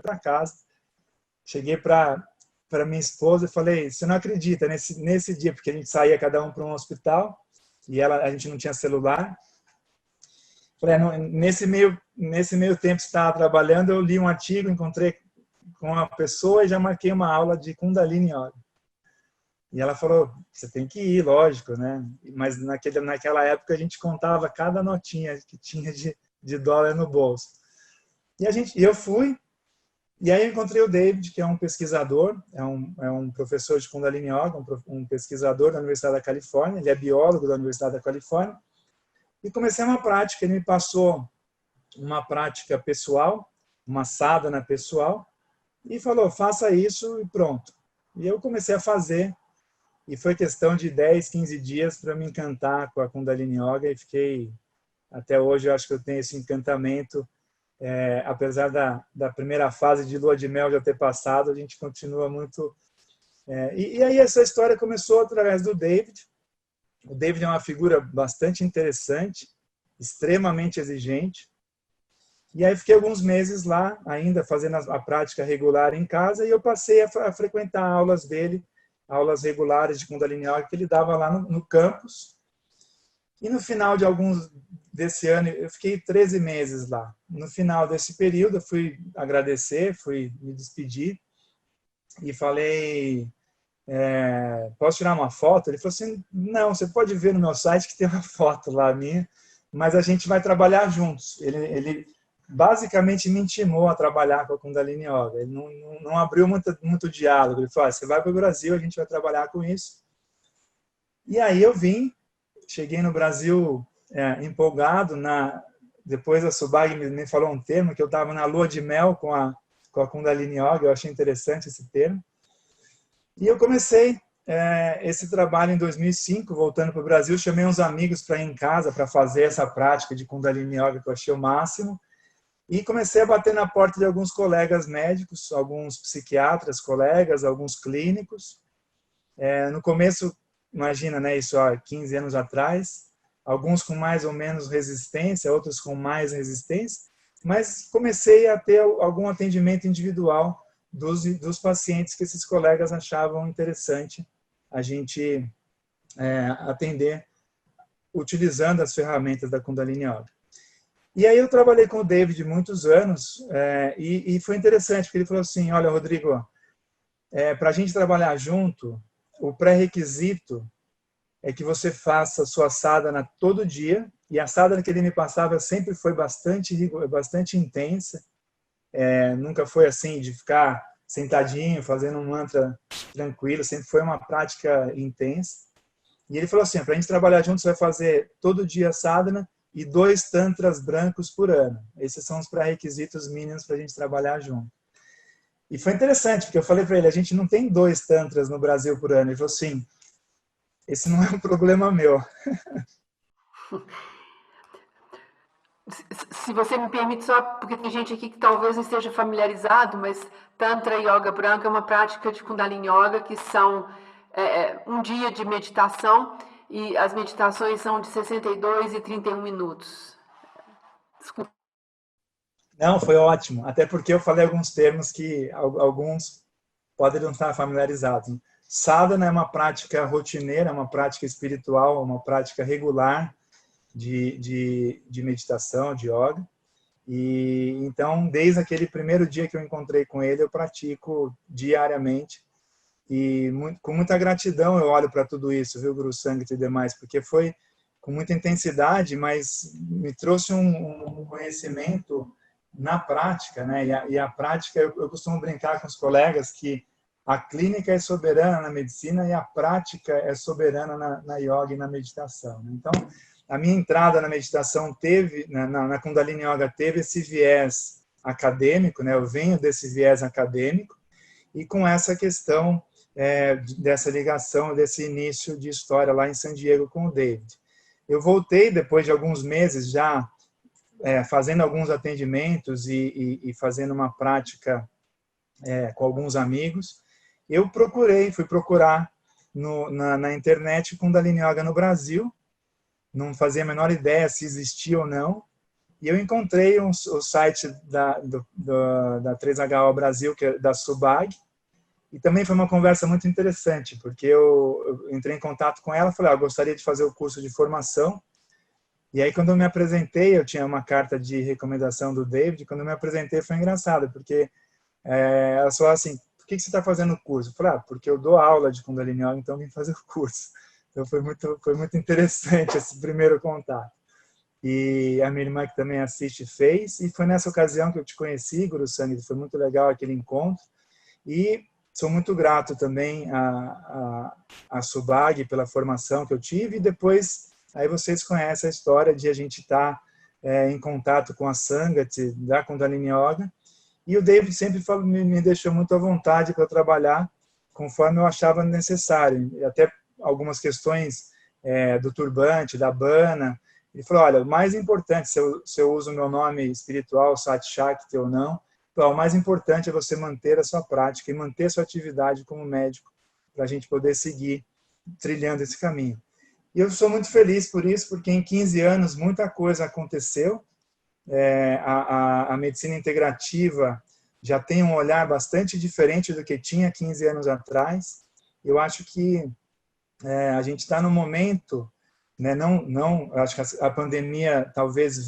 para casa. Cheguei para minha esposa e falei, você não acredita, nesse dia, porque a gente saía cada um para um hospital, e a gente não tinha celular. Falei, nesse meio tempo que estava trabalhando, eu li um artigo, encontrei com uma pessoa e já marquei uma aula de Kundalini Yoga. E ela falou, você tem que ir, lógico, né? Mas naquela época a gente contava cada notinha que tinha de dólar no bolso. E eu fui, e aí eu encontrei o David, que é um pesquisador, é um professor de Kundalini Yoga, um pesquisador da Universidade da Califórnia, ele é biólogo da Universidade da Califórnia, e comecei uma prática, ele me passou uma prática pessoal, uma sadhana pessoal, e falou, faça isso e pronto. E eu comecei a fazer, e foi questão de 10, 15 dias para me encantar com a Kundalini Yoga, e fiquei, até hoje, eu acho que eu tenho esse encantamento, apesar da primeira fase de lua de mel já ter passado, a gente continua muito... E aí essa história começou através do David. O David é uma figura bastante interessante, extremamente exigente. E aí fiquei alguns meses lá, ainda fazendo a prática regular em casa, e eu passei a frequentar aulas dele, aulas regulares de Kundalini Yoga que ele dava lá no campus. E no final desse ano, eu fiquei 13 meses lá. No final desse período, eu fui agradecer, fui me despedir e falei, posso tirar uma foto? Ele falou assim, não, você pode ver no meu site que tem uma foto lá minha, mas a gente vai trabalhar juntos. Ele basicamente me intimou a trabalhar com a Kundalini Yoga. Ele não abriu muito diálogo. Ele falou, você vai para o Brasil, a gente vai trabalhar com isso. E aí eu vim, cheguei no Brasil empolgado. Depois a Subhag me falou um termo, que eu estava na lua de mel com a Kundalini Yoga, eu achei interessante esse termo. E eu comecei esse trabalho em 2005, voltando para o Brasil, chamei uns amigos para ir em casa para fazer essa prática de Kundalini Yoga, que eu achei o máximo, e comecei a bater na porta de alguns colegas médicos, alguns psiquiatras, colegas, alguns clínicos. No começo, imagina, né, isso há 15 anos atrás, alguns com mais ou menos resistência, outros com mais resistência, mas comecei a ter algum atendimento individual dos pacientes que esses colegas achavam interessante a gente atender utilizando as ferramentas da Kundalini Yoga. E aí eu trabalhei com o David muitos anos e foi interessante, porque ele falou assim, olha, Rodrigo, para a gente trabalhar junto, o pré-requisito é que você faça sua sadhana todo dia, e a sadhana que ele me passava sempre foi bastante intensa, nunca foi assim de ficar sentadinho, fazendo um mantra tranquilo, sempre foi uma prática intensa. E ele falou assim, para a gente trabalhar junto, você vai fazer todo dia sadhana e 2 tantras brancos por ano. Esses são os pré-requisitos mínimos para a gente trabalhar junto. E foi interessante, porque eu falei para ele, a gente não tem 2 tantras no Brasil por ano. Ele falou assim, esse não é um problema meu. Se você me permite, só porque tem gente aqui que talvez não esteja familiarizado, mas Tantra Yoga Branca é uma prática de Kundalini Yoga que são um dia de meditação, e as meditações são de 62 e 31 minutos. Desculpa. Não, foi ótimo. Até porque eu falei alguns termos que alguns podem não estar familiarizados. Sadhana é uma prática rotineira, uma prática espiritual, uma prática regular de meditação, de yoga. E então, desde aquele primeiro dia que eu encontrei com ele, eu pratico diariamente. E com muita gratidão eu olho para tudo isso, viu, Guru Sangat e demais, porque foi com muita intensidade, mas me trouxe um conhecimento na prática, né? E a prática, eu costumo brincar com os colegas que a clínica é soberana na medicina e a prática é soberana na yoga e na meditação. Então, a minha entrada na meditação teve, na Kundalini Yoga teve esse viés acadêmico, né? Eu venho desse viés acadêmico e com essa questão dessa ligação, desse início de história lá em San Diego com o David. Eu voltei depois de alguns meses já fazendo alguns atendimentos e fazendo uma prática com alguns amigos. Eu fui procurar na internet Kundalini Yoga no Brasil, não fazia a menor ideia se existia ou não, E eu encontrei o site da 3HO Brasil, que é da Subag, e também foi uma conversa muito interessante, porque eu entrei em contato com ela, falei, eu gostaria de fazer o curso de formação. E aí, quando eu me apresentei, eu tinha uma carta de recomendação do David, quando eu me apresentei foi engraçado, porque ela falou assim, por que você está fazendo o curso? Eu falei, porque eu dou aula de Kundalini Yoga, então vim fazer o curso. Então foi muito interessante esse primeiro contato. E a minha irmã, que também assiste, fez, e foi nessa ocasião que eu te conheci, Guru Sangi, foi muito legal aquele encontro. E sou muito grato também a Subag pela formação que eu tive, e depois aí vocês conhecem a história de a gente estar em contato com a Sangat da Kundalini Yoga, e o David sempre me deixou muito à vontade para trabalhar conforme eu achava necessário, e até algumas questões do turbante, da bana. Ele falou, olha, o mais importante, se eu uso o meu nome espiritual, Sat Shakti ou não, então, o mais importante é você manter a sua prática e manter a sua atividade como médico, para a gente poder seguir trilhando esse caminho. E eu sou muito feliz por isso, porque em 15 anos muita coisa aconteceu. A medicina integrativa já tem um olhar bastante diferente do que tinha 15 anos atrás. Eu acho que a gente está no momento, né, acho que a pandemia talvez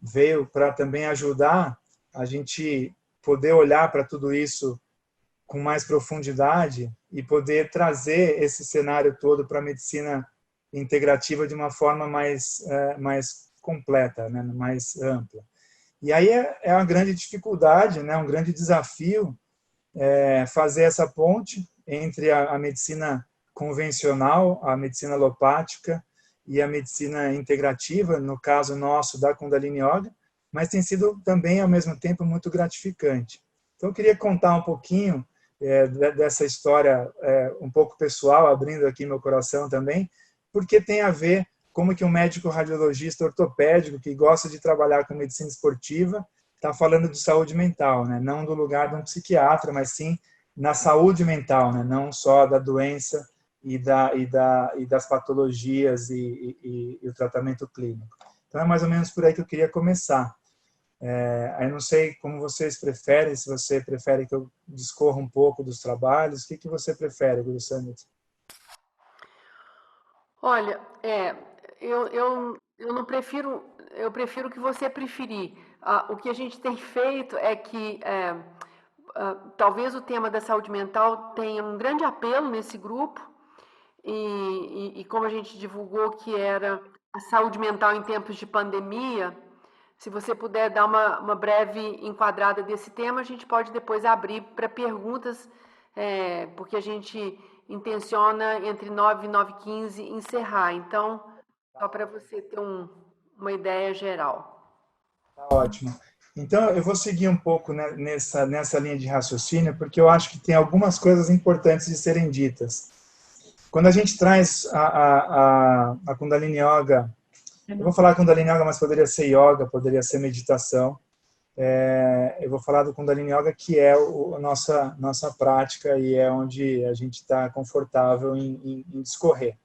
veio para também ajudar a gente poder olhar para tudo isso com mais profundidade e poder trazer esse cenário todo para a medicina integrativa de uma forma mais completa, né, mais ampla. E aí é uma grande dificuldade, né, um grande desafio fazer essa ponte entre a medicina convencional, a medicina alopática e a medicina integrativa, no caso nosso da Kundalini Yoga, mas tem sido também, ao mesmo tempo, muito gratificante. Então, eu queria contar um pouquinho dessa história um pouco pessoal, abrindo aqui meu coração também, porque tem a ver como que um médico radiologista ortopédico que gosta de trabalhar com medicina esportiva está falando de saúde mental, né? Não do lugar de um psiquiatra, mas sim na saúde mental, né? Não só da doença e das patologias e o tratamento clínico. Então, é mais ou menos por aí que eu queria começar. Eu não sei como vocês preferem, se você prefere que eu discorra um pouco dos trabalhos, o que você prefere, Guru Sangat? Olha, eu não prefiro, eu prefiro o que você preferir. O que a gente tem feito é que talvez o tema da saúde mental tenha um grande apelo nesse grupo, e como a gente divulgou que era a saúde mental em tempos de pandemia, se você puder dar uma breve enquadrada desse tema, a gente pode depois abrir para perguntas, porque a gente intenciona entre 9 e 9h15 encerrar. Então, só para você ter uma ideia geral. Tá ótimo. Então, eu vou seguir um pouco nessa linha de raciocínio, porque eu acho que tem algumas coisas importantes de serem ditas. Quando a gente traz a Kundalini Yoga, eu vou falar Kundalini Yoga, mas poderia ser Yoga, poderia ser meditação. Eu vou falar do Kundalini Yoga, que é a nossa prática e é onde a gente está confortável em discorrer.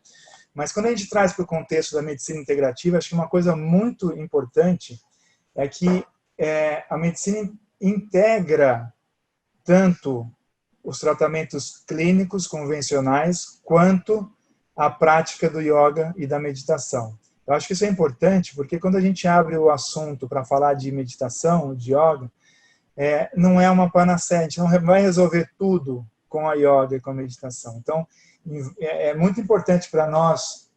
Mas quando a gente traz para o contexto da medicina integrativa, acho que uma coisa muito importante é que a medicina integra tanto os tratamentos clínicos convencionais quanto a prática do yoga e da meditação. Eu acho que isso é importante porque quando a gente abre o assunto para falar de meditação, de yoga, não é uma panaceia, a gente não vai resolver tudo com a yoga e com a meditação. Então, é muito importante para nós,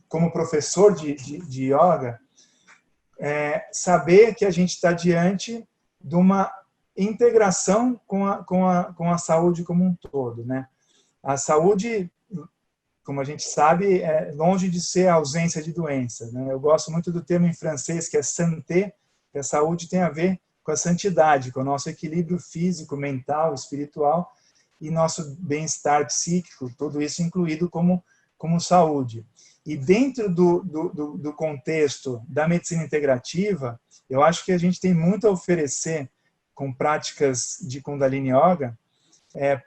como professor de yoga, saber que a gente está diante de uma integração com a saúde como um todo, né? A saúde, como a gente sabe, é longe de ser a ausência de doença, né? Eu gosto muito do termo em francês, que é santé, que a saúde tem a ver com a santidade, com o nosso equilíbrio físico, mental, espiritual e nosso bem-estar psíquico, tudo isso incluído como saúde. E dentro do contexto da medicina integrativa, eu acho que a gente tem muito a oferecer com práticas de Kundalini Yoga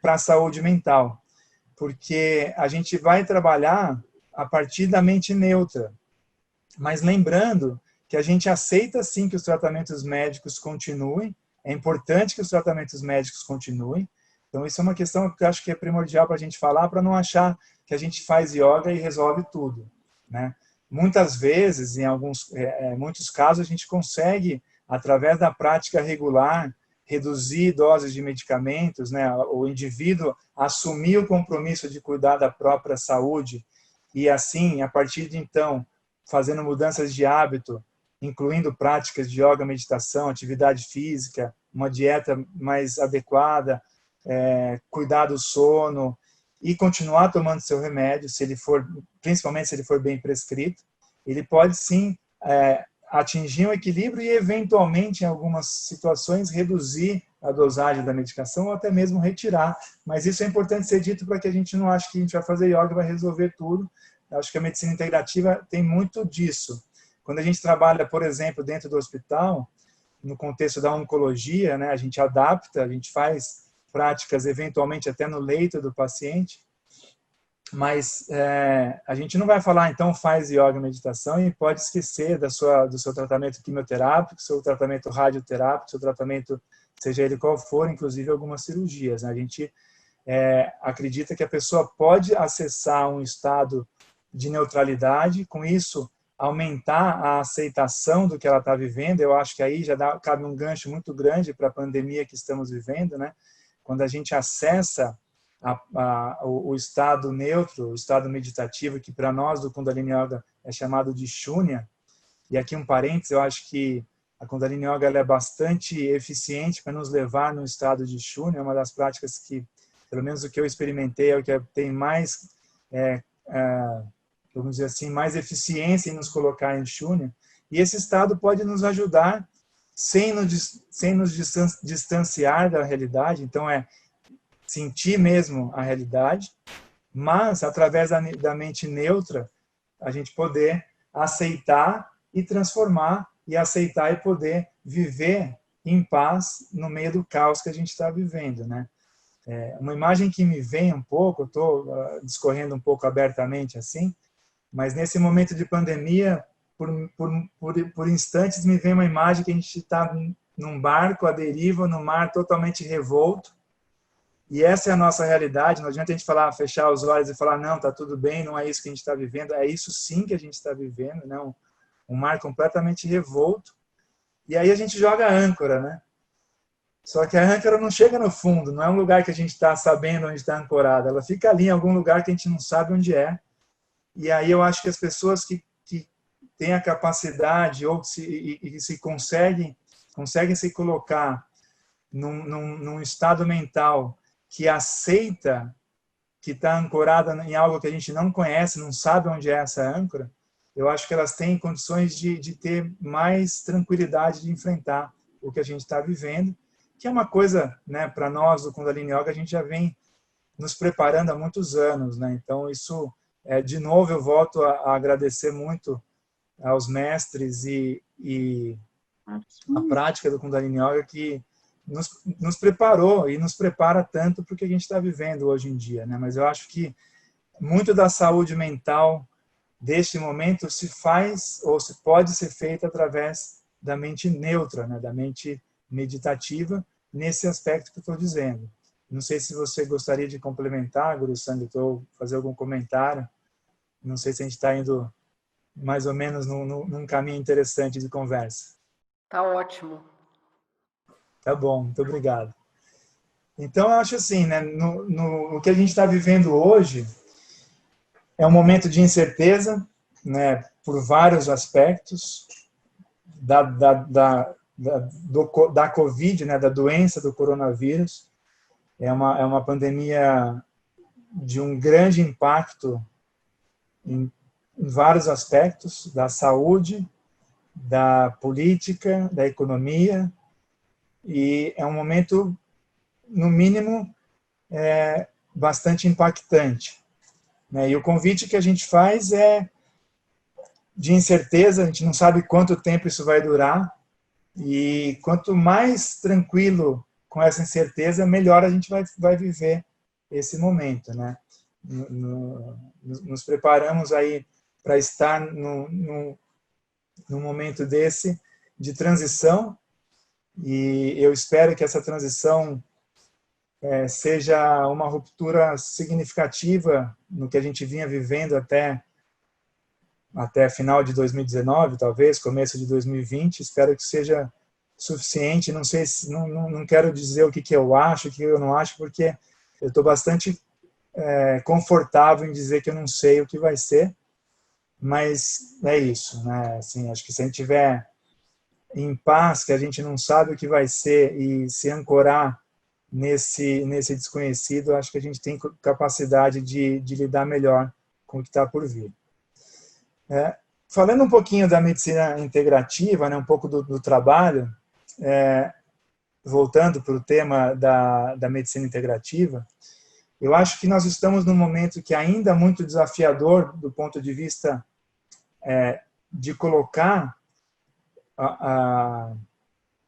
para a saúde mental, porque a gente vai trabalhar a partir da mente neutra, mas lembrando que a gente aceita sim que os tratamentos médicos continuem, é importante que os tratamentos médicos continuem. Então, isso é uma questão que eu acho que é primordial para a gente falar, para não achar que a gente faz yoga e resolve tudo, né? Muitas vezes, em muitos casos, a gente consegue, através da prática regular, reduzir doses de medicamentos, né? O indivíduo assumir o compromisso de cuidar da própria saúde e, assim, a partir de então, fazendo mudanças de hábito, incluindo práticas de yoga, meditação, atividade física, uma dieta mais adequada, cuidar do sono e continuar tomando seu remédio, principalmente se ele for bem prescrito, ele pode sim atingir um equilíbrio e eventualmente em algumas situações reduzir a dosagem da medicação ou até mesmo retirar. Mas isso é importante ser dito para que a gente não ache que a gente vai fazer yoga e vai resolver tudo. Eu acho que a medicina integrativa tem muito disso. Quando a gente trabalha, por exemplo, dentro do hospital, no contexto da oncologia, né, a gente adapta, a gente faz práticas eventualmente até no leito do paciente, mas a gente não vai falar, então faz yoga e meditação e pode esquecer do seu tratamento quimioterápico, seu tratamento radioterápico, seu tratamento, seja ele qual for, inclusive algumas cirurgias, né? A gente acredita que a pessoa pode acessar um estado de neutralidade, com isso aumentar a aceitação do que ela está vivendo. Eu acho que aí já cabe um gancho muito grande para a pandemia que estamos vivendo, né? Quando a gente acessa o estado neutro, o estado meditativo, que para nós do Kundalini Yoga é chamado de Shunya, e aqui um parênteses, eu acho que a Kundalini Yoga ela é bastante eficiente para nos levar no estado de Shunya, é uma das práticas que, pelo menos o que eu experimentei, é o que tem mais, vamos dizer assim, mais eficiência em nos colocar em Shunya, e esse estado pode nos ajudar sem nos distanciar da realidade, então sentir mesmo a realidade, mas através da mente neutra, a gente poder aceitar e transformar, e aceitar e poder viver em paz no meio do caos que a gente está vivendo, né? Uma imagem que me vem um pouco, eu estou discorrendo um pouco abertamente assim, mas nesse momento de pandemia, por instantes me vem uma imagem que a gente está num barco à deriva, no mar totalmente revolto, e essa é a nossa realidade. Não adianta a gente fechar os olhos e falar, não, está tudo bem, não é isso que a gente está vivendo. É isso sim que a gente está vivendo, né? Um mar completamente revolto. E aí a gente joga a âncora, né? Só que a âncora não chega no fundo, não é um lugar que a gente está sabendo onde está ancorada. Ela fica ali em algum lugar que a gente não sabe onde é. E aí eu acho que as pessoas que têm a capacidade ou se conseguem se colocar num estado mental que aceita que está ancorada em algo que a gente não conhece, não sabe onde é essa âncora, eu acho que elas têm condições de ter mais tranquilidade de enfrentar o que a gente está vivendo, que é uma coisa, né, para nós do Kundalini Yoga, a gente já vem nos preparando há muitos anos, né? Então isso, de novo, eu volto a agradecer muito aos mestres e a prática do Kundalini Yoga que nos preparou e nos prepara tanto para o que a gente está vivendo hoje em dia, né? Mas eu acho que muito da saúde mental deste momento se faz ou se pode ser feita através da mente neutra, né? Da mente meditativa, nesse aspecto que eu estou dizendo. Não sei se você gostaria de complementar, Guru Sangha, ou fazer algum comentário. Não sei se a gente está indo mais ou menos num caminho interessante de conversa. Tá ótimo. Tá bom, muito obrigado. Então, eu acho assim, né, no que a gente está vivendo hoje, é um momento de incerteza, né, por vários aspectos, da Covid, né, da doença do coronavírus. É uma pandemia de um grande impacto em vários aspectos, da saúde, da política, da economia, e é um momento, no mínimo, bastante impactante, né? E o convite que a gente faz é de incerteza, a gente não sabe quanto tempo isso vai durar, e quanto mais tranquilo com essa incerteza, melhor a gente vai viver esse momento, né? Nos preparamos aí para estar num momento desse de transição, e eu espero que essa transição seja uma ruptura significativa no que a gente vinha vivendo até final de 2019, talvez, começo de 2020. Espero que seja suficiente. Não sei se, não quero dizer o que eu acho, o que eu não acho, porque eu estou bastante confortável em dizer que eu não sei o que vai ser, mas é isso, né? Assim, acho que se a gente tiver em paz, que a gente não sabe o que vai ser, e se ancorar nesse desconhecido, acho que a gente tem capacidade de lidar melhor com o que está por vir. Falando um pouquinho da medicina integrativa, né, um pouco do trabalho, voltando para o tema da medicina integrativa, eu acho que nós estamos num momento que ainda é muito desafiador do ponto de vista de colocar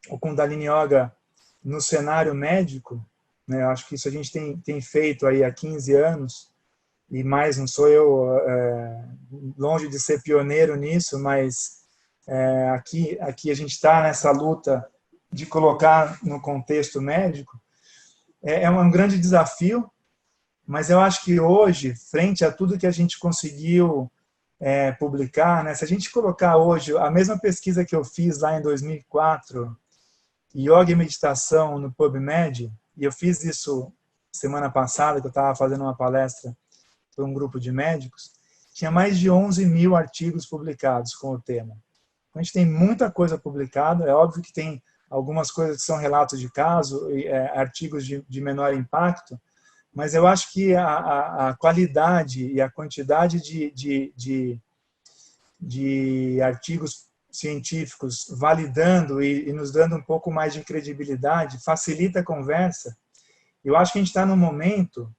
o Kundalini Yoga no cenário médico, né? Eu acho que isso a gente tem feito aí há 15 anos, e mais, não sou eu longe de ser pioneiro nisso, mas aqui a gente está nessa luta de colocar no contexto médico. É um grande desafio, mas eu acho que hoje, frente a tudo que a gente conseguiu publicar, né, se a gente colocar hoje a mesma pesquisa que eu fiz lá em 2004, Yoga e Meditação no PubMed, e eu fiz isso semana passada, que eu estava fazendo uma palestra para um grupo de médicos, tinha mais de 11 mil artigos publicados com o tema. A gente tem muita coisa publicada, é óbvio que tem algumas coisas que são relatos de caso, artigos de menor impacto, mas eu acho que a qualidade e a quantidade de artigos científicos validando e nos dando um pouco mais de credibilidade facilita a conversa. Eu acho que a gente está num momento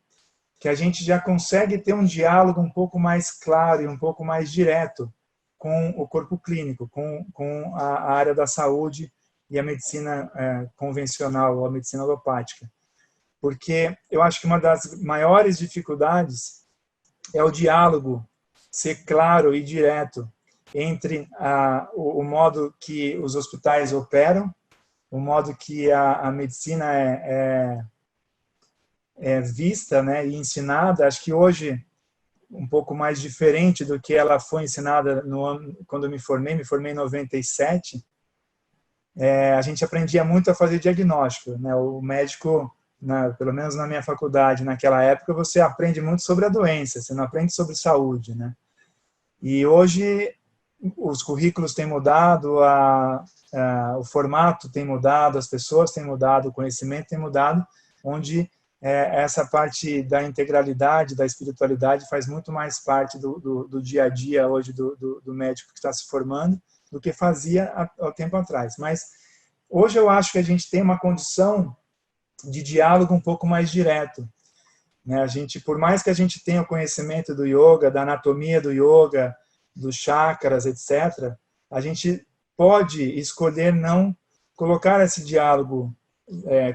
que a gente já consegue ter um diálogo um pouco mais claro e um pouco mais direto com o corpo clínico, com a área da saúde e a medicina convencional, a medicina alopática. Porque eu acho que uma das maiores dificuldades é o diálogo ser claro e direto entre o modo que os hospitais operam, o modo que a medicina é vista, né, e ensinada. Acho que hoje um pouco mais diferente do que ela foi ensinada quando eu me formei em 97. A gente aprendia muito a fazer diagnóstico, né? O médico, pelo menos na minha faculdade, naquela época, você aprende muito sobre a doença, você não aprende sobre saúde, né? E hoje os currículos têm mudado, o formato tem mudado, as pessoas têm mudado, o conhecimento tem mudado, onde essa parte da integralidade, da espiritualidade faz muito mais parte do dia a dia hoje do médico que está se formando do que fazia há tempo atrás. Mas hoje eu acho que a gente tem uma condição de diálogo um pouco mais direto, né? A gente, por mais que a gente tenha o conhecimento do yoga, da anatomia do yoga, dos chakras, etc., a gente pode escolher não colocar esse diálogo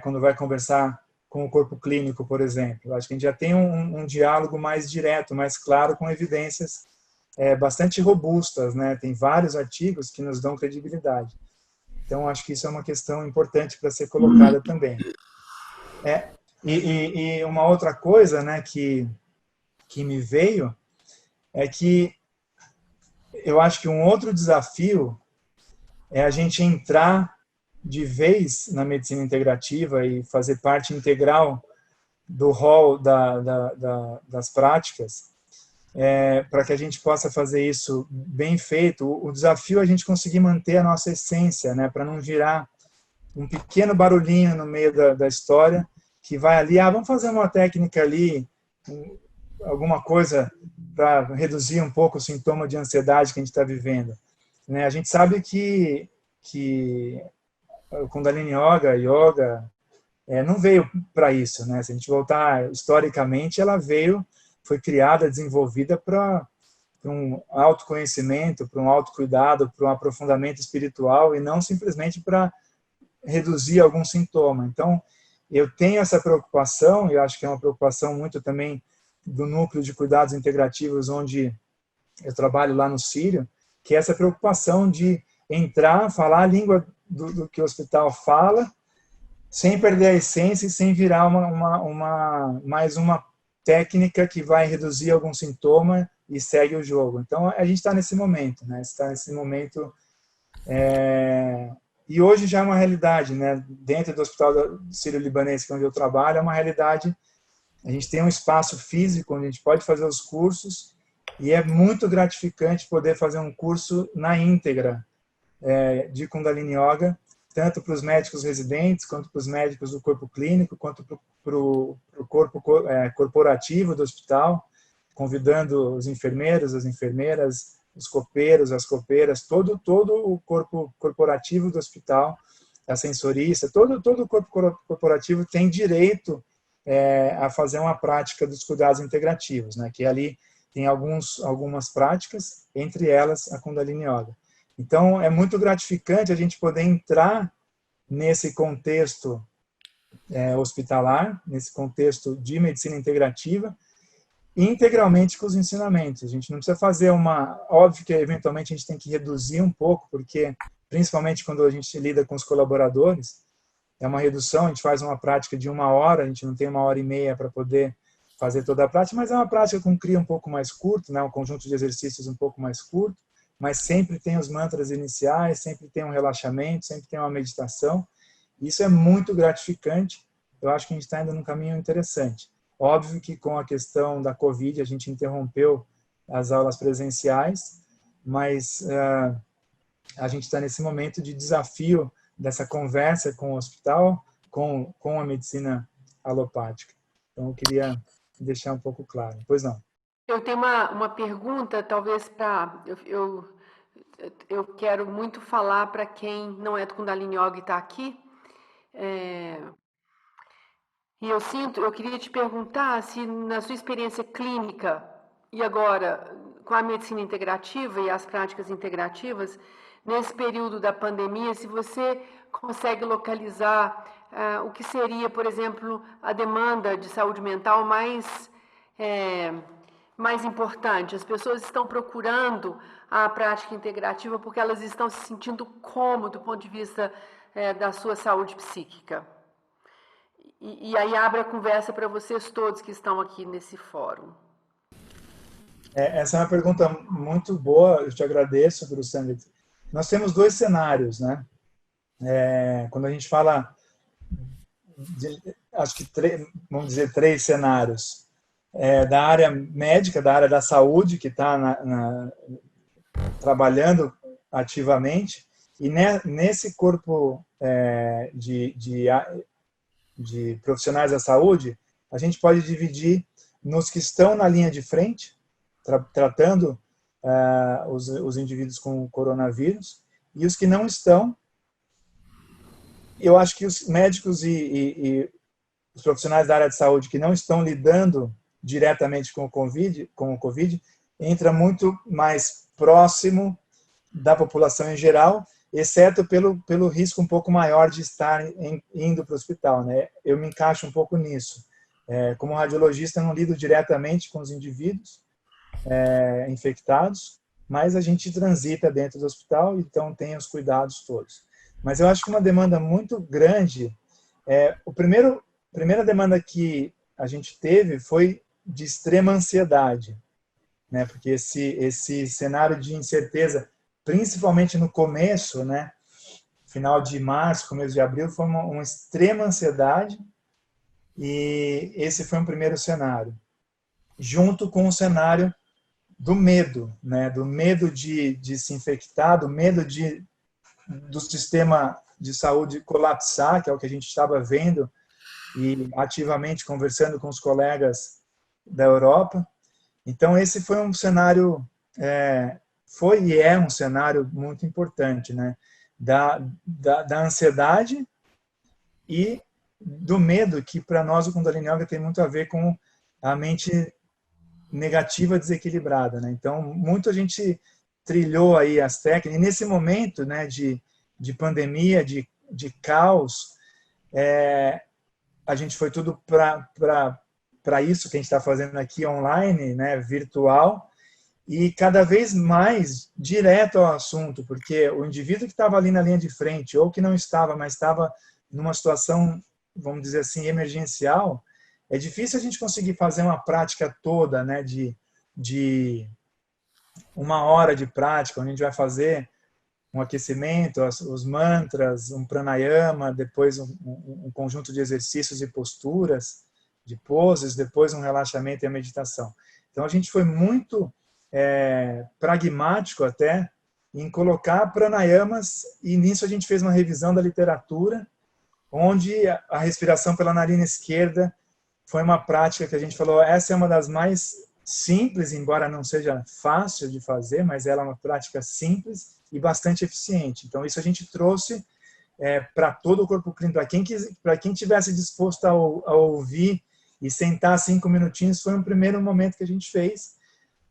quando vai conversar com o corpo clínico, por exemplo. Acho que a gente já tem um diálogo mais direto, mais claro, com evidências bastante robustas, né? Tem vários artigos que nos dão credibilidade. Então, acho que isso é uma questão importante para ser colocada também. E uma outra coisa, né, que me veio é que eu acho que um outro desafio é a gente entrar de vez na medicina integrativa e fazer parte integral do rol das práticas, para que a gente possa fazer isso bem feito. O desafio é a gente conseguir manter a nossa essência, né, para não virar um pequeno barulhinho no meio da história, que vai ali, vamos fazer uma técnica ali, alguma coisa para reduzir um pouco o sintoma de ansiedade que a gente está vivendo. Né? A gente sabe que o Kundalini Yoga, não veio para isso. Né? Se a gente voltar historicamente, ela foi criada, desenvolvida para um autoconhecimento, para um autocuidado, para um aprofundamento espiritual, e não simplesmente para reduzir algum sintoma. Então, eu tenho essa preocupação, e acho que é uma preocupação muito também do núcleo de cuidados integrativos, onde eu trabalho lá no Sírio, que é essa preocupação de entrar, falar a língua do que o hospital fala, sem perder a essência e sem virar mais uma técnica que vai reduzir algum sintoma e segue o jogo. Então, a gente está nesse momento, né? Está nesse momento... E hoje já é uma realidade, né? Dentro do Hospital Sírio-Libanês, que é onde eu trabalho, é uma realidade. A gente tem um espaço físico onde a gente pode fazer os cursos e é muito gratificante poder fazer um curso na íntegra de Kundalini Yoga, tanto para os médicos residentes, quanto para os médicos do corpo clínico, quanto para o corpo corporativo do hospital, convidando os enfermeiros, as enfermeiras, os copeiros, as copeiras, todo o corpo corporativo do hospital, a sensorista, todo o corpo corporativo tem direito a fazer uma prática dos cuidados integrativos, né? Que ali tem algumas práticas, entre elas a Kundalini Yoga. Então, é muito gratificante a gente poder entrar nesse contexto hospitalar, nesse contexto de medicina integrativa, integralmente com os ensinamentos. A gente não precisa fazer Óbvio que, eventualmente, a gente tem que reduzir um pouco, porque, principalmente quando a gente lida com os colaboradores, é uma redução, a gente faz uma prática de 1 hora, a gente não tem 1h30 para poder fazer toda a prática, mas é uma prática com cria um pouco mais curto, né? Um conjunto de exercícios um pouco mais curto, mas sempre tem os mantras iniciais, sempre tem um relaxamento, sempre tem uma meditação. Isso é muito gratificante. Eu acho que a gente está indo num caminho interessante. Óbvio que com a questão da Covid a gente interrompeu as aulas presenciais, mas a gente está nesse momento de desafio dessa conversa com o hospital, com a medicina alopática. Então, eu queria deixar um pouco claro. Pois não. Eu tenho uma pergunta, talvez para... Eu quero muito falar para quem não é do Kundalini Yoga e está aqui. E eu queria te perguntar se na sua experiência clínica, e agora com a medicina integrativa e as práticas integrativas, nesse período da pandemia, se você consegue localizar o que seria, por exemplo, a demanda de saúde mental mais importante. As pessoas estão procurando a prática integrativa porque elas estão se sentindo como do ponto de vista da sua saúde psíquica. E aí abre a conversa para vocês todos que estão aqui nesse fórum. Essa é uma pergunta muito boa, eu te agradeço, Bruce. Nós temos 2 cenários, né? Quando a gente fala, acho que vamos dizer 3 cenários. Da área médica, da área da saúde, que está trabalhando ativamente, e nesse corpo de profissionais da saúde, a gente pode dividir nos que estão na linha de frente, tratando os indivíduos com coronavírus, e os que não estão. Eu acho que os médicos e os profissionais da área de saúde que não estão lidando diretamente com o COVID, entra muito mais próximo da população em geral, exceto pelo risco um pouco maior de estar indo para o hospital, né? Eu me encaixo um pouco nisso. Como radiologista, eu não lido diretamente com os indivíduos infectados, mas a gente transita dentro do hospital, então tem os cuidados todos. Mas eu acho que uma demanda muito grande, a primeira demanda que a gente teve foi de extrema ansiedade, né? Porque esse cenário de incerteza, principalmente no começo, né? Final de março, começo de abril, foi uma extrema ansiedade, e esse foi um primeiro cenário, junto com o cenário do medo, né? Do medo de se infectar, do medo do sistema de saúde colapsar, que é o que a gente estava vendo e ativamente conversando com os colegas da Europa. Então, esse foi um cenário, foi e é um cenário muito importante, né? Da ansiedade e do medo, que para nós o Kundalini Yoga tem muito a ver com a mente negativa desequilibrada, né? Então, muito a gente trilhou aí as técnicas, e nesse momento, né, de pandemia, de caos, a gente foi tudo para isso que a gente está fazendo aqui online, né, virtual, e cada vez mais direto ao assunto, porque o indivíduo que estava ali na linha de frente, ou que não estava, mas estava numa situação, vamos dizer assim, emergencial, é difícil a gente conseguir fazer uma prática toda, né, de 1 hora de prática, onde a gente vai fazer um aquecimento, os mantras, um pranayama, depois um conjunto de exercícios e posturas, de poses, depois um relaxamento e a meditação. Então a gente foi muito pragmático até em colocar pranayamas, e nisso a gente fez uma revisão da literatura, onde a respiração pela narina esquerda foi uma prática que a gente falou, essa é uma das mais simples, embora não seja fácil de fazer, mas ela é uma prática simples e bastante eficiente. Então isso a gente trouxe para todo o corpo clínico, para quem tivesse disposto a ouvir e sentar 5 minutinhos, foi um primeiro momento que a gente fez,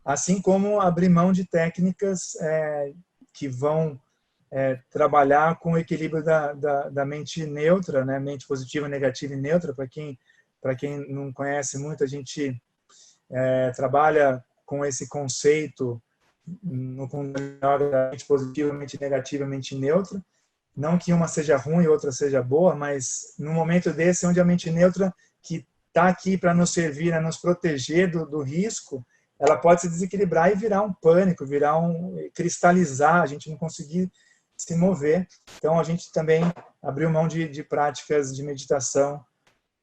assim como abrir mão de técnicas que vão trabalhar com o equilíbrio da mente neutra, né? Mente positiva, negativa e neutra. Para quem não conhece muito, a gente trabalha com esse conceito no Kundalini Yoga da mente positiva, mente negativa, mente neutra. Não que uma seja ruim e outra seja boa, mas no momento desse, onde a mente neutra, que está aqui para nos servir, a nos proteger do risco, ela pode se desequilibrar e virar um pânico, cristalizar, a gente não conseguir se mover. Então, a gente também abriu mão de práticas de meditação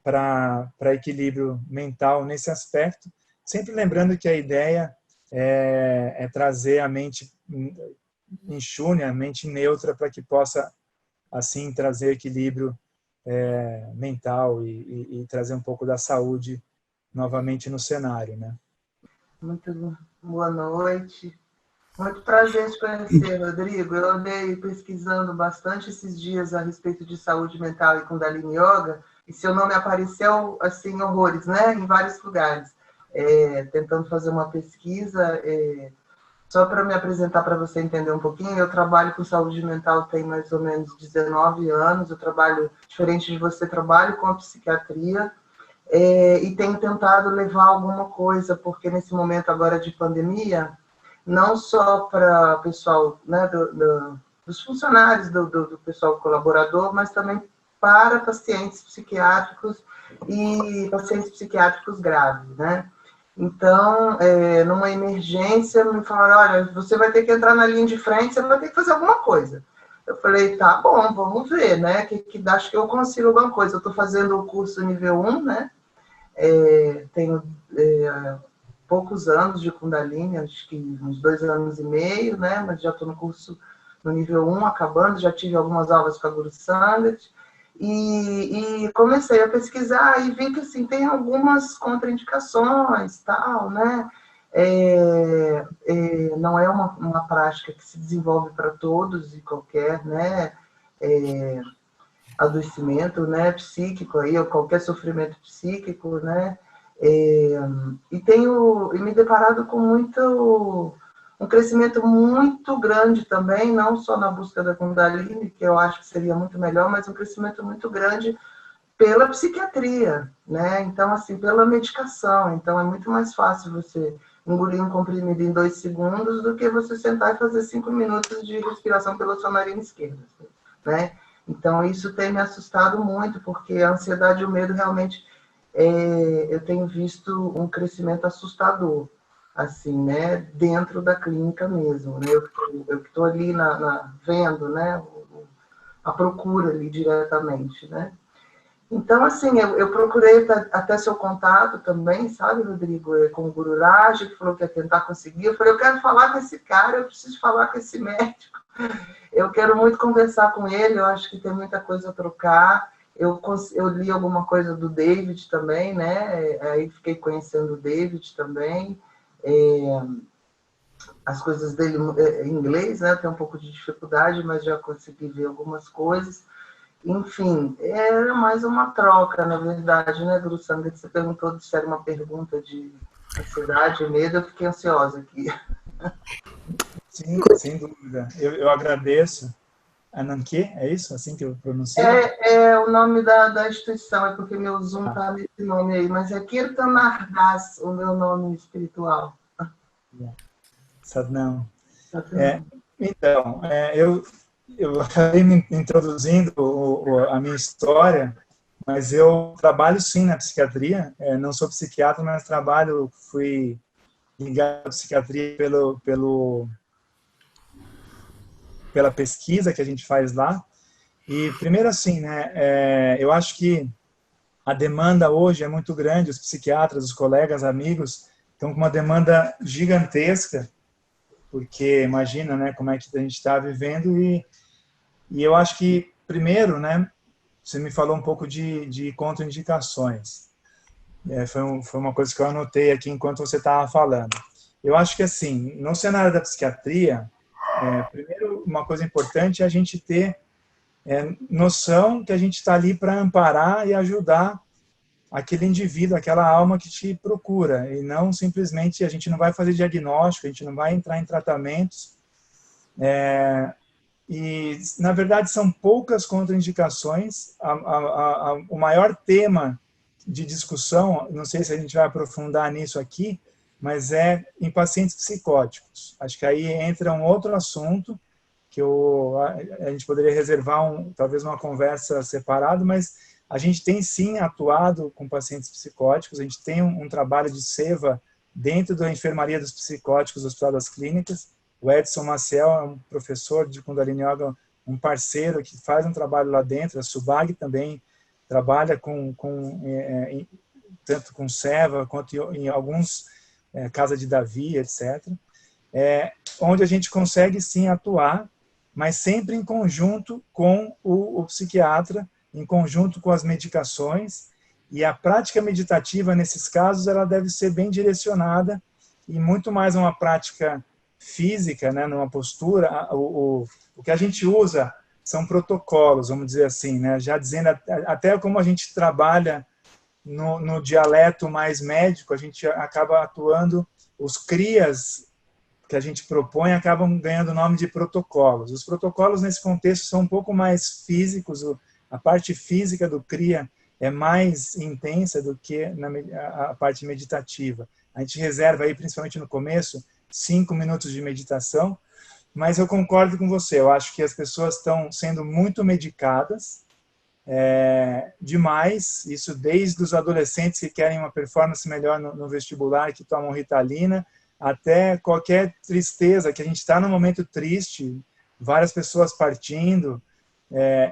para equilíbrio mental nesse aspecto, sempre lembrando que a ideia é trazer a mente em Shunya, a mente neutra, para que possa, assim, trazer equilíbrio mental e trazer um pouco da saúde novamente no cenário, né? Muito boa noite. Muito prazer te conhecer, Rodrigo. Eu andei pesquisando bastante esses dias a respeito de saúde mental e Kundalini Yoga, e seu nome apareceu, assim, horrores, né? Em vários lugares. Tentando fazer uma pesquisa. Só para me apresentar para você entender um pouquinho, eu trabalho com saúde mental tem mais ou menos 19 anos. Eu trabalho, diferente de você, trabalho com a psiquiatria. E tenho tentado levar alguma coisa, porque nesse momento agora de pandemia, não só para o pessoal, né, dos funcionários, do pessoal colaborador, mas também para pacientes psiquiátricos e pacientes psiquiátricos graves, né? Então, numa emergência, me falaram, olha, você vai ter que entrar na linha de frente, você vai ter que fazer alguma coisa. Eu falei, tá bom, vamos ver, né? Acho que eu consigo alguma coisa. Eu estou fazendo o curso nível 1, né? Tenho poucos anos de Kundalini, acho que uns 2 anos e meio, né? Mas já estou no curso no nível 1, acabando, já tive algumas aulas com a Guru Sangat, e comecei a pesquisar e vi que assim, tem algumas contraindicações, tal, né? Não é uma prática que se desenvolve para todos e qualquer, né? Adoecimento, né, psíquico aí, ou qualquer sofrimento psíquico, né? E tenho me deparado com um crescimento muito grande também, não só na busca da Kundalini, que eu acho que seria muito melhor, mas um crescimento muito grande pela psiquiatria, né? Então, assim, pela medicação. Então, é muito mais fácil você engolir um comprimido em 2 segundos do que você sentar e fazer 5 minutos de respiração pela sua narina esquerda, né? Então, isso tem me assustado muito, porque a ansiedade e o medo realmente, eu tenho visto um crescimento assustador, assim, né, dentro da clínica mesmo, né? Eu que estou ali vendo, né, a procura ali diretamente, né? Então, assim, eu procurei até seu contato também, sabe, Rodrigo, com o Guru Raj, que falou que ia tentar conseguir. Eu falei, eu quero falar com esse cara, eu preciso falar com esse médico. Eu quero muito conversar com ele, eu acho que tem muita coisa a trocar. Eu li alguma coisa do David também, né? Aí fiquei conhecendo o David também. As coisas dele em inglês, né? Tem um pouco de dificuldade, mas já consegui ver algumas coisas. Enfim, era mais uma troca, na verdade, né, Guru Sangat? Você perguntou se era uma pergunta de ansiedade e medo, eu fiquei ansiosa aqui. Sim, sem dúvida. Eu agradeço. Ananke, é isso? Assim que eu pronuncio? É o nome da instituição, é porque meu Zoom está nesse nome aí, mas é Kirtan Ardas, o meu nome espiritual. Sadnam. Então, eu acabei me introduzindo a minha história, mas eu trabalho sim na psiquiatria, não sou psiquiatra, mas fui ligado à psiquiatria pela pesquisa que a gente faz lá. E primeiro assim, né, eu acho que a demanda hoje é muito grande, os psiquiatras, os colegas, amigos, estão com uma demanda gigantesca, porque imagina, né, como é que a gente está vivendo, e eu acho que, primeiro, né, você me falou um pouco de contraindicações. Foi uma coisa que eu anotei aqui enquanto você estava falando. Eu acho que, assim, no cenário da psiquiatria, primeiro, uma coisa importante é a gente ter noção que a gente está ali para amparar e ajudar aquele indivíduo, aquela alma que te procura, e não simplesmente, a gente não vai fazer diagnóstico, a gente não vai entrar em tratamentos, e na verdade são poucas contraindicações. O maior tema de discussão, não sei se a gente vai aprofundar nisso aqui, mas é em pacientes psicóticos. Acho que aí entra um outro assunto que a gente poderia reservar talvez uma conversa separada, mas a gente tem sim atuado com pacientes psicóticos, a gente tem um trabalho de SEVA dentro da enfermaria dos psicóticos do Hospital das Clínicas. O Edson Maciel é um professor de Kundalini Yoga, um parceiro que faz um trabalho lá dentro. A Subag também trabalha tanto com SEVA quanto em alguns Casa de Davi, etc. Onde a gente consegue sim atuar, mas sempre em conjunto com o psiquiatra, em conjunto com as medicações, e a prática meditativa, nesses casos, ela deve ser bem direcionada, e muito mais uma prática física, né, numa postura. O que a gente usa são protocolos, vamos dizer assim, né, já dizendo, até como a gente trabalha no dialeto mais médico, a gente acaba atuando, os crias que a gente propõe acabam ganhando o nome de protocolos. Os protocolos, nesse contexto, são um pouco mais físicos, a parte física do CRIA é mais intensa do que a parte meditativa. A gente reserva aí, principalmente no começo, 5 minutos de meditação, mas eu concordo com você, eu acho que as pessoas estão sendo muito medicadas, demais, isso desde os adolescentes que querem uma performance melhor no vestibular, que tomam Ritalina, até qualquer tristeza, que a gente está num momento triste, várias pessoas partindo,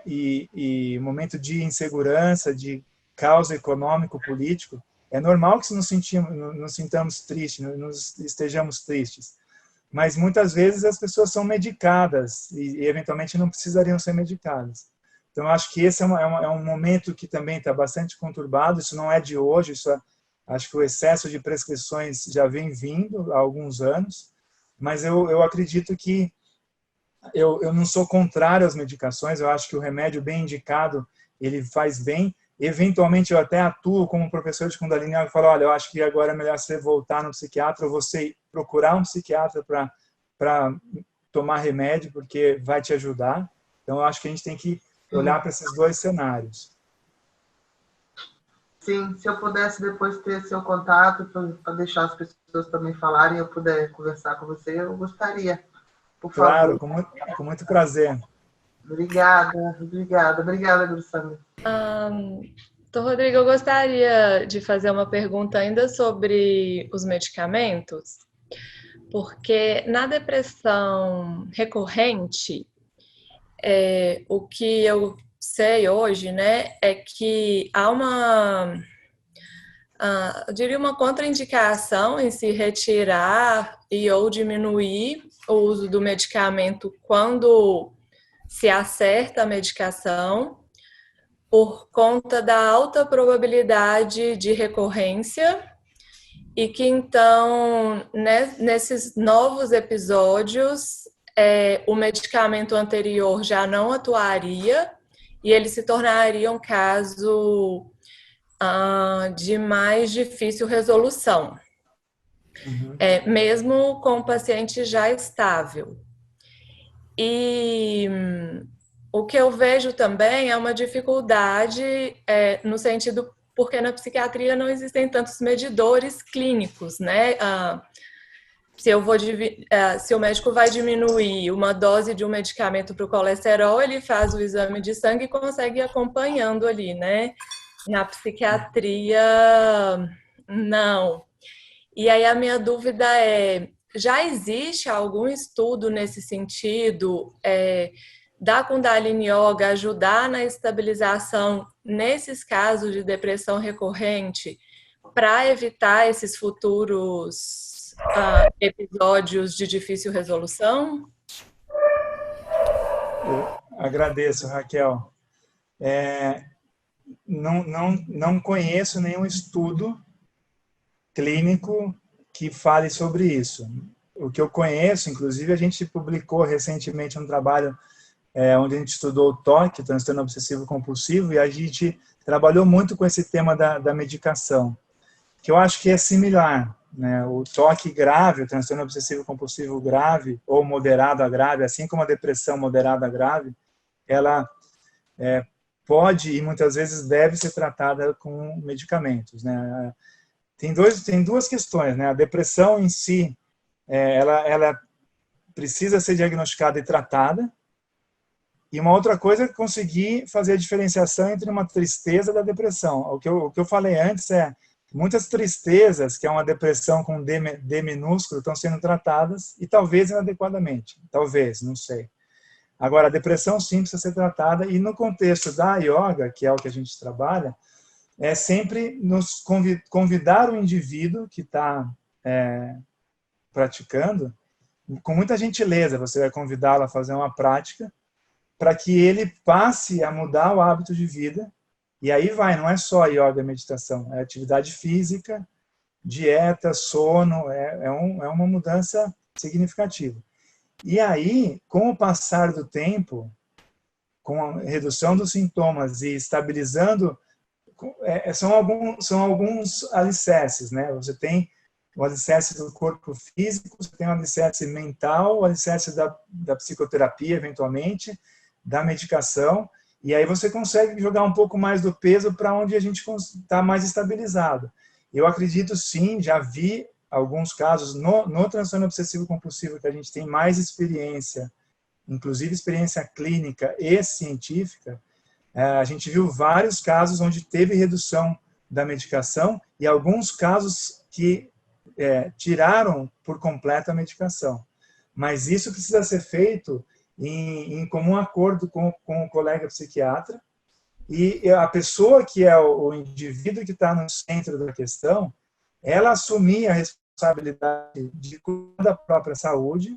e momento de insegurança, de caos econômico, político, é normal que nos sintamos tristes, nos estejamos tristes, mas muitas vezes as pessoas são medicadas e eventualmente não precisariam ser medicadas. Então, acho que esse é um momento que também está bastante conturbado, isso não é de hoje, acho que o excesso de prescrições já vem vindo há alguns anos, mas eu acredito que eu não sou contrário às medicações, eu acho que o remédio bem indicado, ele faz bem. Eventualmente, eu até atuo como professor de Kundalini e falo, olha, eu acho que agora é melhor você voltar no psiquiatra ou você procurar um psiquiatra para tomar remédio, porque vai te ajudar. Então, eu acho que a gente tem que olhar para esses dois cenários. Sim, se eu pudesse depois ter seu contato para deixar as pessoas também falarem e eu puder conversar com você, eu gostaria. Por claro, favor. Com muito prazer. Obrigada, Guru Samia. Então, Rodrigo, eu gostaria de fazer uma pergunta ainda sobre os medicamentos, porque na depressão recorrente, o que eu sei hoje, né, é que há eu diria uma contraindicação em se retirar ou diminuir o uso do medicamento quando se acerta a medicação, por conta da alta probabilidade de recorrência, e que então, nesses novos episódios, o medicamento anterior já não atuaria e ele se tornaria um caso de mais difícil resolução, mesmo com o paciente já estável. E o que eu vejo também é uma dificuldade no sentido porque na psiquiatria não existem tantos medidores clínicos, né? se o médico vai diminuir uma dose de um medicamento para o colesterol, ele faz o exame de sangue e consegue ir acompanhando ali, né? Na psiquiatria, não. E aí a minha dúvida é, já existe algum estudo nesse sentido, da Kundalini Yoga ajudar na estabilização nesses casos de depressão recorrente para evitar esses futuros episódios de difícil resolução? Eu agradeço, Raquel. Não conheço nenhum estudo clínico que fale sobre isso. O que eu conheço, inclusive, a gente publicou recentemente um trabalho onde a gente estudou o TOC, transtorno obsessivo compulsivo, e a gente trabalhou muito com esse tema da medicação, que eu acho que é similar, né? O TOC grave, o transtorno obsessivo compulsivo grave, ou moderado a grave, assim como a depressão moderada a grave, ela pode e muitas vezes deve ser tratada com medicamentos, né? Tem duas questões, né? A depressão em si, ela precisa ser diagnosticada e tratada, e uma outra coisa é conseguir fazer a diferenciação entre uma tristeza da depressão. O que eu falei antes muitas tristezas, que é uma depressão com D minúsculo, estão sendo tratadas, e talvez inadequadamente. Talvez, não sei. Agora, a depressão sim precisa ser tratada, e no contexto da yoga, que é o que a gente trabalha, é sempre nos convidar o indivíduo que está praticando, com muita gentileza, você vai convidá-lo a fazer uma prática, para que ele passe a mudar o hábito de vida. E aí não é só yoga e meditação, é atividade física, dieta, sono, é uma mudança significativa. E aí, com o passar do tempo, com a redução dos sintomas e estabilizando, são alguns alicerces, né? Você tem o alicerce do corpo físico, você tem o alicerce mental, o alicerce da psicoterapia, eventualmente, da medicação, e aí você consegue jogar um pouco mais do peso para onde a gente está mais estabilizado. Eu acredito sim, já vi alguns casos no transtorno obsessivo compulsivo que a gente tem mais experiência, inclusive experiência clínica e científica, a gente viu vários casos onde teve redução da medicação e alguns casos que tiraram por completo a medicação. Mas isso precisa ser feito em comum acordo com o colega psiquiatra, e a pessoa que é o indivíduo que está no centro da questão, ela assumir a responsabilidade de cuidar da própria saúde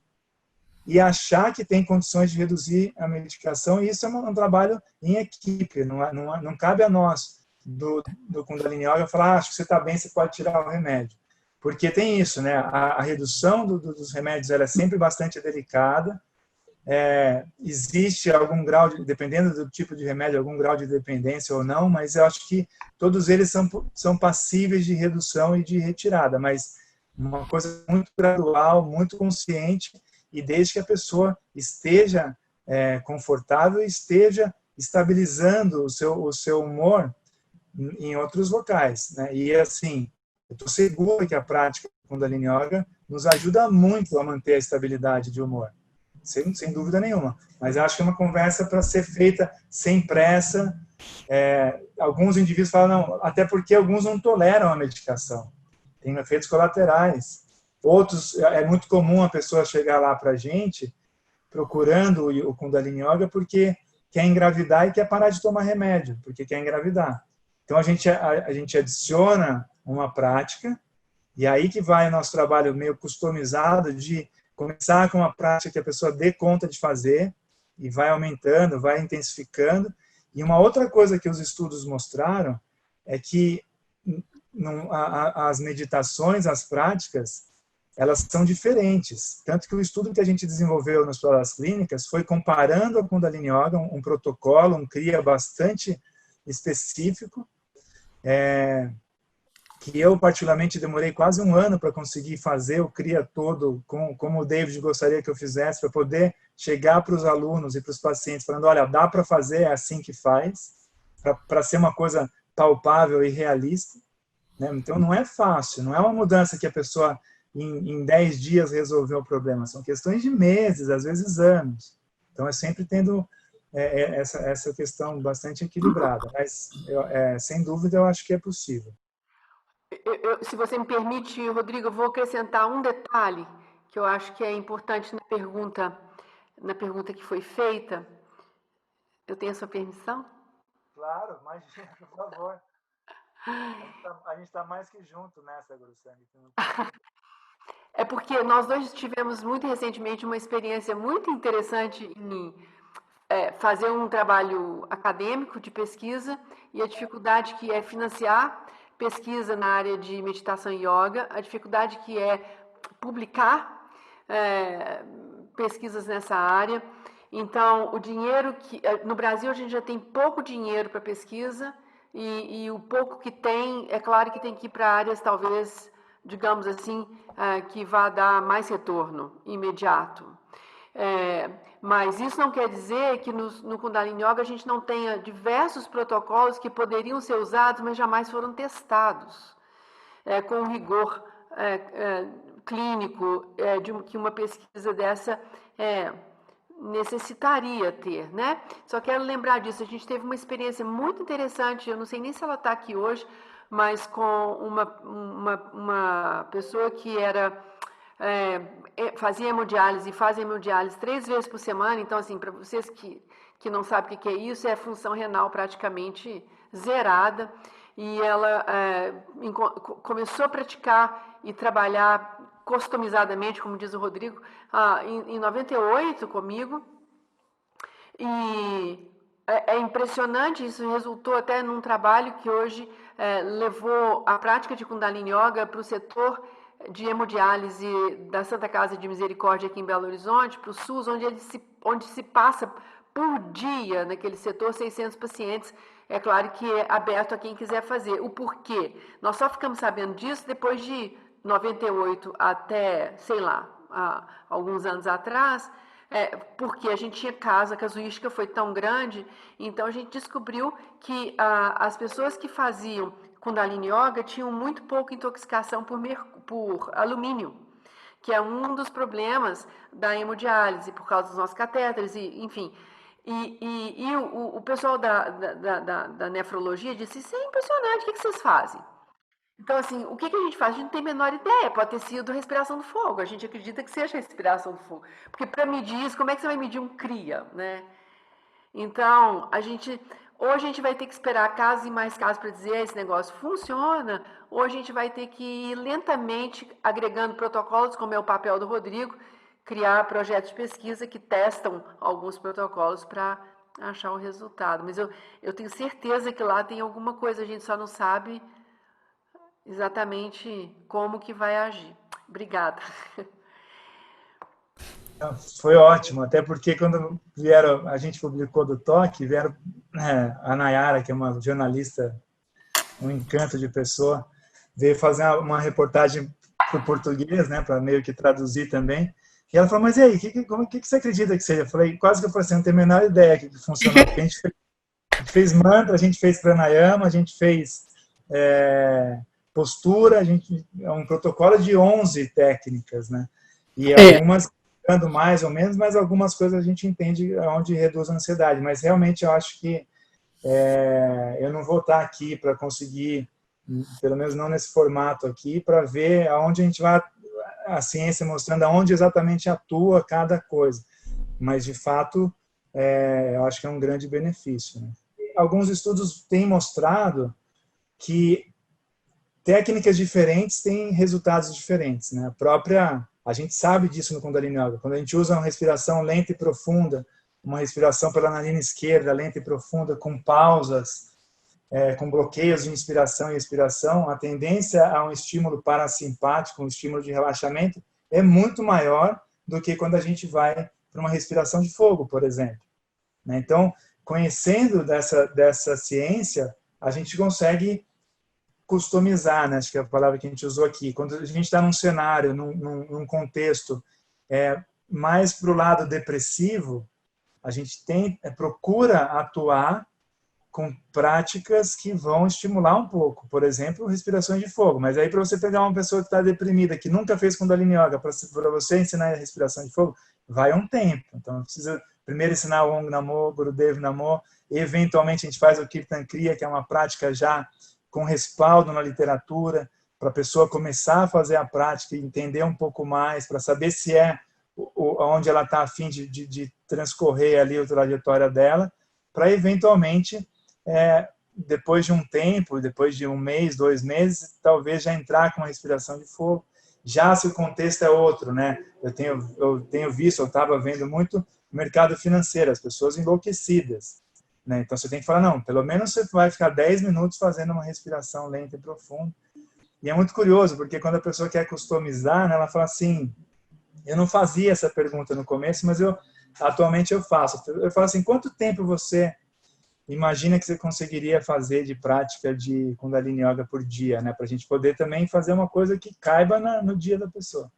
e achar que tem condições de reduzir a medicação, e isso é um trabalho em equipe, não cabe a nós, do Kundalini Yoga, falar, acho que você está bem, você pode tirar o remédio. Porque tem isso, né? A redução dos remédios ela é sempre bastante delicada, existe algum grau, dependendo do tipo de remédio, algum grau de dependência ou não, mas eu acho que todos eles são passíveis de redução e de retirada, mas uma coisa muito gradual, muito consciente, e desde que a pessoa esteja confortável, esteja estabilizando o seu humor em outros locais, né? E assim, eu estou seguro que a prática do Kundalini Yoga nos ajuda muito a manter a estabilidade de humor. Sem dúvida nenhuma. Mas acho que é uma conversa para ser feita sem pressa. Alguns indivíduos falam, não, até porque alguns não toleram a medicação. Tem efeitos colaterais. Outros, é muito comum a pessoa chegar lá para a gente procurando o Kundalini Yoga porque quer engravidar e quer parar de tomar remédio, porque quer engravidar. Então a gente adiciona uma prática, e aí que vai o nosso trabalho meio customizado de começar com uma prática que a pessoa dê conta de fazer, e vai aumentando, vai intensificando. E uma outra coisa que os estudos mostraram é que as meditações, as práticas, elas são diferentes. Tanto que o estudo que a gente desenvolveu nas provas clínicas foi comparando a Kundalini Yoga, um protocolo, um CRIA bastante específico, que eu particularmente demorei quase um ano para conseguir fazer o CRIA todo, como o David gostaria que eu fizesse, para poder chegar para os alunos e para os pacientes, falando, olha, dá para fazer, é assim que faz, para ser uma coisa palpável e realista, né? Então não é fácil, não é uma mudança que a pessoa em 10 dias resolver o problema. São questões de meses, às vezes anos. Então, é sempre tendo essa questão bastante equilibrada. Mas, sem dúvida, eu acho que é possível. Se você me permite, Rodrigo, eu vou acrescentar um detalhe que eu acho que é importante na pergunta que foi feita. Eu tenho a sua permissão? Claro, imagina, por favor. A gente está mais que junto nessa, Gurusangue. É porque nós dois tivemos muito recentemente uma experiência muito interessante em fazer um trabalho acadêmico de pesquisa e a dificuldade que é financiar pesquisa na área de meditação e yoga, a dificuldade que é publicar pesquisas nessa área. Então, o dinheiro que... No Brasil, a gente já tem pouco dinheiro para pesquisa e o pouco que tem, é claro que tem que ir para áreas, talvez, digamos assim, que vá dar mais retorno imediato. Mas isso não quer dizer que no Kundalini Yoga a gente não tenha diversos protocolos que poderiam ser usados, mas jamais foram testados com rigor clínico que uma pesquisa dessa necessitaria ter, né? Só quero lembrar disso, a gente teve uma experiência muito interessante, eu não sei nem se ela está aqui hoje, mas com uma pessoa que fazia hemodiálise e faz hemodiálise 3 vezes por semana. Então, assim, para vocês que não sabem o que é isso, é a função renal praticamente zerada. E ela começou a praticar e trabalhar customizadamente, como diz o Rodrigo, em 98 comigo. E é impressionante, isso resultou até num trabalho que hoje levou a prática de Kundalini Yoga para o setor de hemodiálise da Santa Casa de Misericórdia aqui em Belo Horizonte, para o SUS, onde se passa por dia naquele setor 600 pacientes. É claro que é aberto a quem quiser fazer. O porquê? Nós só ficamos sabendo disso depois de 98 até, sei lá, alguns anos atrás, porque a gente tinha caso, a casuística foi tão grande, então a gente descobriu que as pessoas que faziam Kundalini Yoga tinham muito pouca intoxicação por alumínio, que é um dos problemas da hemodiálise, por causa dos nossos catéteres, enfim. E o pessoal da nefrologia disse, isso é impressionante, o que vocês fazem? Então, assim, o que a gente faz? A gente não tem a menor ideia, pode ter sido respiração do fogo, a gente acredita que seja respiração do fogo, porque para medir isso, como é que você vai medir um cria, né? Então, ou a gente vai ter que esperar casos e mais casos para dizer esse negócio funciona, ou a gente vai ter que ir lentamente agregando protocolos, como é o papel do Rodrigo, criar projetos de pesquisa que testam alguns protocolos para achar o resultado. Mas eu tenho certeza que lá tem alguma coisa, a gente só não sabe exatamente como que vai agir. Obrigada. Foi ótimo, até porque quando vieram, a gente publicou do Toque, vieram a Nayara, que é uma jornalista, um encanto de pessoa, veio fazer uma reportagem para o português, né, para meio que traduzir também. E ela falou, mas e aí, o que você acredita que seja? Eu falei, quase que eu falei assim, não tenho a menor ideia que funcionou. Porque a gente fez mantra, a gente fez pranayama, a gente fez postura, é um protocolo de 11 técnicas, né? E algumas ficando mais ou menos, mas algumas coisas a gente entende onde reduz a ansiedade. Mas realmente eu acho que eu não vou estar aqui para conseguir, pelo menos não nesse formato aqui, para ver aonde a gente vai, a ciência mostrando aonde exatamente atua cada coisa. Mas, de fato, eu acho que é um grande benefício, né? Alguns estudos têm mostrado que técnicas diferentes têm resultados diferentes, né? A gente sabe disso no Kundalini Yoga. Quando a gente usa uma respiração lenta e profunda, uma respiração pela narina esquerda, lenta e profunda, com pausas, com bloqueios de inspiração e expiração, a tendência a um estímulo parasimpático, um estímulo de relaxamento, é muito maior do que quando a gente vai para uma respiração de fogo, por exemplo. Então, conhecendo dessa ciência, a gente consegue customizar, né? Acho que é a palavra que a gente usou aqui. Quando a gente está num cenário, num contexto mais para o lado depressivo, a gente procura atuar com práticas que vão estimular um pouco. Por exemplo, respirações de fogo. Mas aí, para você pegar uma pessoa que está deprimida, que nunca fez Kundalini Yoga, para você ensinar a respiração de fogo, vai um tempo. Então, precisa primeiro ensinar o Om Namo, Gurudev Namo. Eventualmente, a gente faz o Kirtan Kriya, que é uma prática já com respaldo na literatura, para a pessoa começar a fazer a prática e entender um pouco mais, para saber se é onde ela está a fim de transcorrer ali a trajetória dela, para eventualmente, depois de um tempo, depois de 1 mês, 2 meses, talvez já entrar com uma respiração de fogo. Já se o contexto é outro, né? Eu tenho visto, eu estava vendo muito mercado financeiro, as pessoas enlouquecidas, né? Então você tem que falar, não, pelo menos você vai ficar 10 minutos fazendo uma respiração lenta e profunda. E é muito curioso, porque quando a pessoa quer customizar, né, ela fala assim, eu não fazia essa pergunta no começo, mas atualmente eu faço. Eu falo assim, quanto tempo você imagina que você conseguiria fazer de prática de Kundalini Yoga por dia, né? Para a gente poder também fazer uma coisa que caiba no dia da pessoa.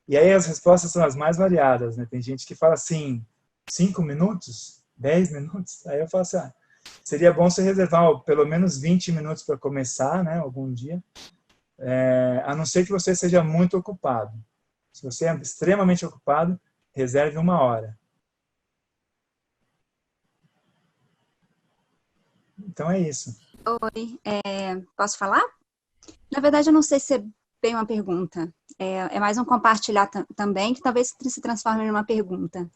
E aí as respostas são as mais variadas, né? Tem gente que fala assim, 5 minutos, 10 minutos. Aí eu falo assim, seria bom você reservar pelo menos 20 minutos para começar, né? Algum dia. A não ser que você seja muito ocupado. Se você é extremamente ocupado, reserve 1 hora. Então é isso. Oi, posso falar? Na verdade, eu não sei se é bem uma pergunta. É mais um compartilhar também, que talvez se transforme em uma pergunta.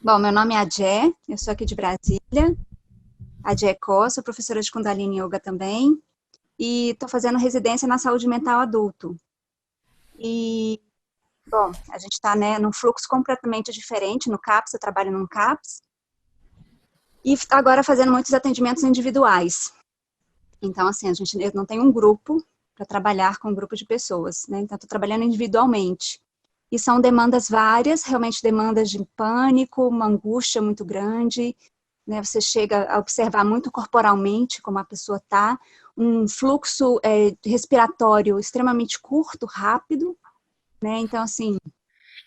Bom, meu nome é Adjé, eu sou aqui de Brasília. Adjé Ko, sou professora de Kundalini Yoga também. E estou fazendo residência na saúde mental adulto. E, bom, a gente está, né, num fluxo completamente diferente no CAPS, eu trabalho num CAPS. E agora fazendo muitos atendimentos individuais. Então, assim, eu não tenho um grupo para trabalhar com um grupo de pessoas, né? Então, estou trabalhando individualmente. E são demandas várias, realmente demandas de pânico, uma angústia muito grande, né? Você chega a observar muito corporalmente como a pessoa está, um fluxo respiratório extremamente curto, rápido, né? Então, assim,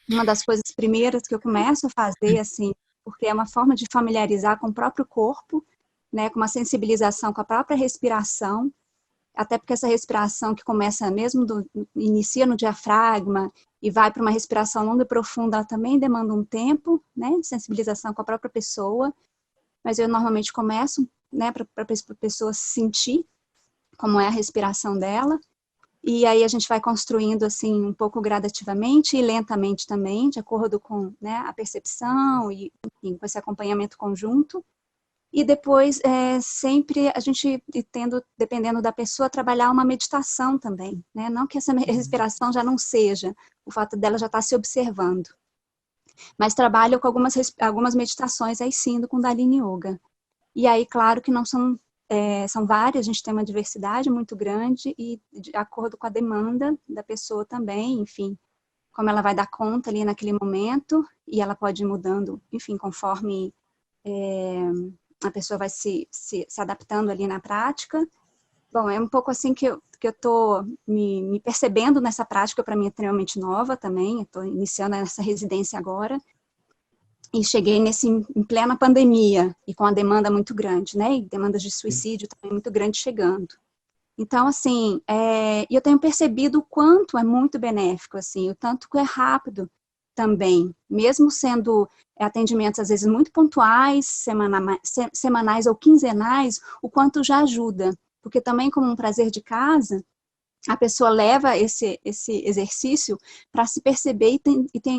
uma das coisas primeiras que eu começo a fazer, assim, porque é uma forma de familiarizar com o próprio corpo, né, com uma sensibilização com a própria respiração, até porque essa respiração que começa mesmo, inicia no diafragma e vai para uma respiração longa e profunda, ela também demanda um tempo, né, de sensibilização com a própria pessoa, mas eu normalmente começo, né, para a pessoa sentir como é a respiração dela, e aí a gente vai construindo assim um pouco gradativamente e lentamente também, de acordo com, né, a percepção e, enfim, com esse acompanhamento conjunto. E depois, sempre a gente tendo, dependendo da pessoa, trabalhar uma meditação também, né? Não que essa respiração já não seja, o fato dela já estar se observando. Mas trabalho com algumas meditações aí sim do Kundalini Yoga. E aí, claro que não são várias, a gente tem uma diversidade muito grande e de acordo com a demanda da pessoa também, enfim, como ela vai dar conta ali naquele momento e ela pode ir mudando, enfim, conforme a pessoa vai se adaptando ali na prática. Bom, é um pouco assim que eu estou me percebendo nessa prática, para mim é extremamente nova também, estou iniciando essa residência agora, e cheguei em plena pandemia, e com a demanda muito grande, né, e demandas de suicídio também muito grande chegando. Então, assim, eu tenho percebido o quanto é muito benéfico, assim, o tanto que é rápido também, mesmo sendo atendimentos às vezes muito pontuais, semanais ou quinzenais, o quanto já ajuda, porque também como um prazer de casa, a pessoa leva esse exercício para se perceber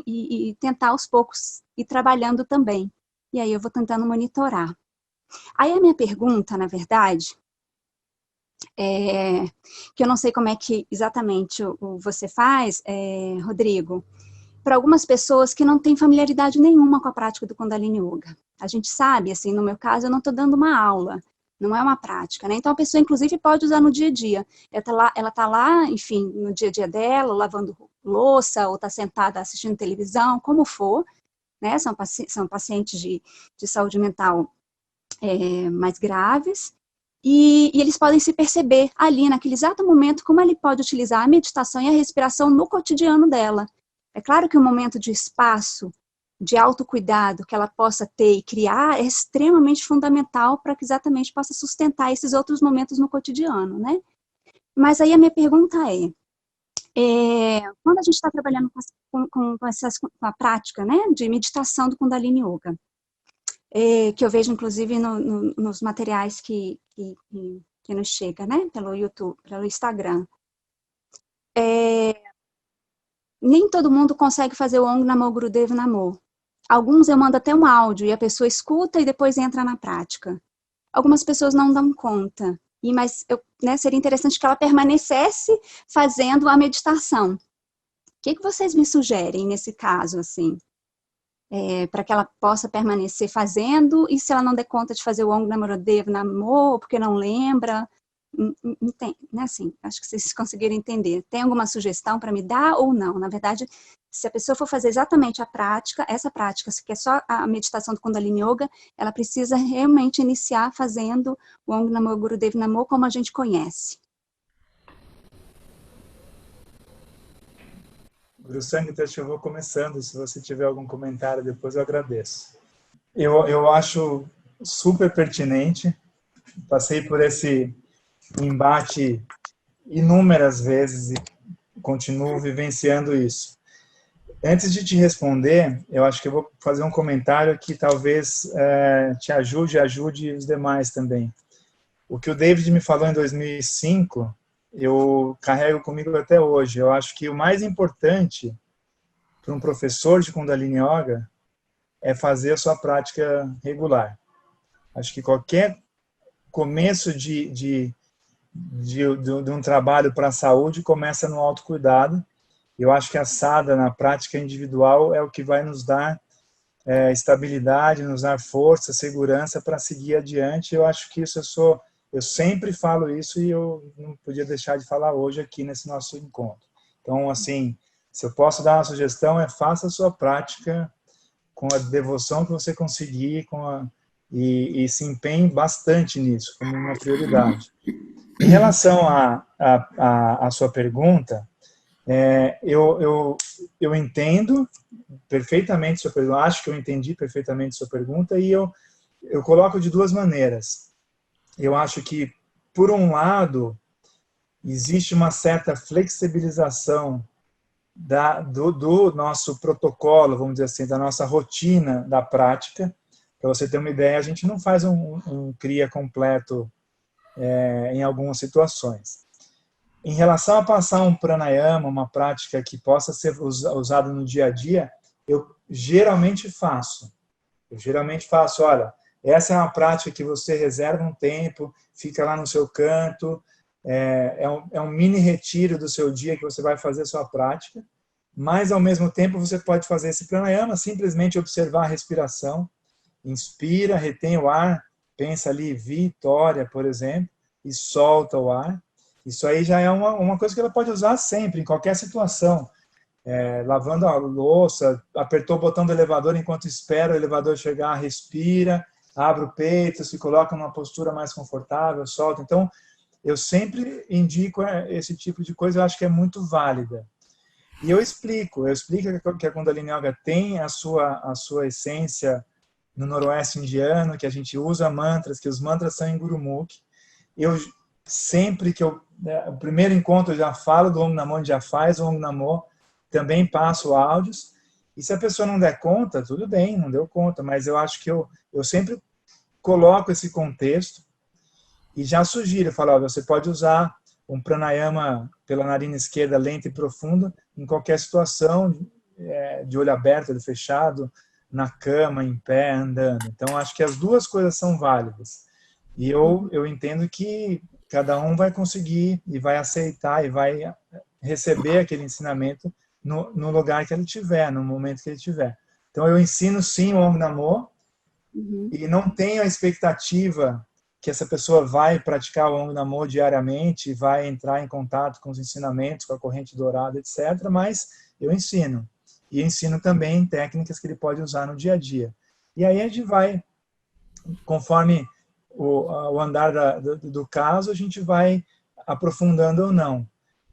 e tentar aos poucos ir trabalhando também. E aí eu vou tentando monitorar. Aí a minha pergunta, na verdade, que eu não sei como é que exatamente você faz, Rodrigo, para algumas pessoas que não têm familiaridade nenhuma com a prática do Kundalini Yoga. A gente sabe, assim, no meu caso, eu não estou dando uma aula, não é uma prática, né? Então a pessoa, inclusive, pode usar no dia a dia. Ela tá lá, enfim, no dia a dia dela, lavando louça, ou está sentada assistindo televisão, como for, né? São pacientes de saúde mental mais graves, e eles podem se perceber ali, naquele exato momento, como ele pode utilizar a meditação e a respiração no cotidiano dela. É claro que o momento de espaço de autocuidado que ela possa ter e criar é extremamente fundamental para que exatamente possa sustentar esses outros momentos no cotidiano, né? Mas aí a minha pergunta quando a gente está trabalhando com a prática, né, de meditação do Kundalini Yoga, que eu vejo inclusive nos materiais que nos chega, né, pelo YouTube, pelo Instagram, nem todo mundo consegue fazer o Om Namo Gurudev Namo. Alguns eu mando até um áudio e a pessoa escuta e depois entra na prática. Algumas pessoas não dão conta. Mas seria interessante que ela permanecesse fazendo a meditação. O que vocês me sugerem nesse caso, assim? Para que ela possa permanecer fazendo, e se ela não der conta de fazer o Om Namo Gurudev Namo, porque não lembra, né, assim, acho que vocês conseguiram entender. Tem alguma sugestão para me dar ou não? Na verdade, se a pessoa for fazer exatamente essa prática, que é só a meditação do Kundalini Yoga, ela precisa realmente iniciar fazendo o Om Namo Gurudev Namo como a gente conhece. Guru Sangeeta, eu vou começando. Se você tiver algum comentário depois, eu agradeço. Eu acho super pertinente. Passei por esse embate inúmeras vezes e continuo vivenciando isso. Antes de te responder, eu acho que eu vou fazer um comentário que talvez te ajude os demais também. O que o David me falou em 2005, eu carrego comigo até hoje. Eu acho que o mais importante para um professor de Kundalini Yoga é fazer a sua prática regular. Acho que qualquer começo de um trabalho para a saúde começa no autocuidado. Eu acho que a sadhana na prática individual é o que vai nos dar estabilidade, nos dar força, segurança para seguir adiante. Eu acho que isso eu sempre falo isso e eu não podia deixar de falar hoje aqui nesse nosso encontro. Então, assim, se eu posso dar uma sugestão, faça a sua prática com a devoção que você conseguir, e se empenhe bastante nisso, como uma prioridade. Em relação à sua pergunta, eu entendo perfeitamente sua pergunta, acho que eu entendi perfeitamente sua pergunta, e eu coloco de duas maneiras. Eu acho que, por um lado, existe uma certa flexibilização do nosso protocolo, vamos dizer assim, da nossa rotina da prática. Para você ter uma ideia, a gente não faz um Kriya completo em algumas situações. Em relação a passar um pranayama, uma prática que possa ser usada no dia a dia, eu geralmente faço. Olha, essa é uma prática que você reserva um tempo, fica lá no seu canto, é um mini retiro do seu dia que você vai fazer a sua prática, mas ao mesmo tempo você pode fazer esse pranayama, simplesmente observar a respiração, inspira, retém o ar, pensa ali, vitória, por exemplo, e solta o ar. Isso aí já é uma coisa que ela pode usar sempre, em qualquer situação. Lavando a louça, apertou o botão do elevador enquanto espera o elevador chegar, respira, abre o peito, se coloca numa postura mais confortável, solta. Então, eu sempre indico esse tipo de coisa, eu acho que é muito válida. E eu explico que a Kundalini Yoga tem a sua essência no noroeste indiano, que a gente usa mantras, que os mantras são em Gurumukhi. Sempre que o primeiro encontro eu já falo do Om Namo, a gente já faz o Om Namo, também passo áudios, e se a pessoa não der conta, tudo bem, não deu conta, mas eu acho que eu sempre coloco esse contexto e já sugiro, eu falo, você pode usar um pranayama pela narina esquerda lenta e profunda em qualquer situação, de olho aberto, olho fechado, na cama, em pé, andando. Então, acho que as duas coisas são válidas. E eu entendo que cada um vai conseguir e vai aceitar e vai receber aquele ensinamento no lugar que ele tiver, no momento que ele tiver. Então, eu ensino sim o Om Namo e não tenho a expectativa que essa pessoa vai praticar o Om Namo diariamente, vai entrar em contato com os ensinamentos, com a corrente dourada, etc. Mas eu ensino. E ensino também técnicas que ele pode usar no dia a dia. E aí a gente vai, conforme o andar do caso, a gente vai aprofundando ou não.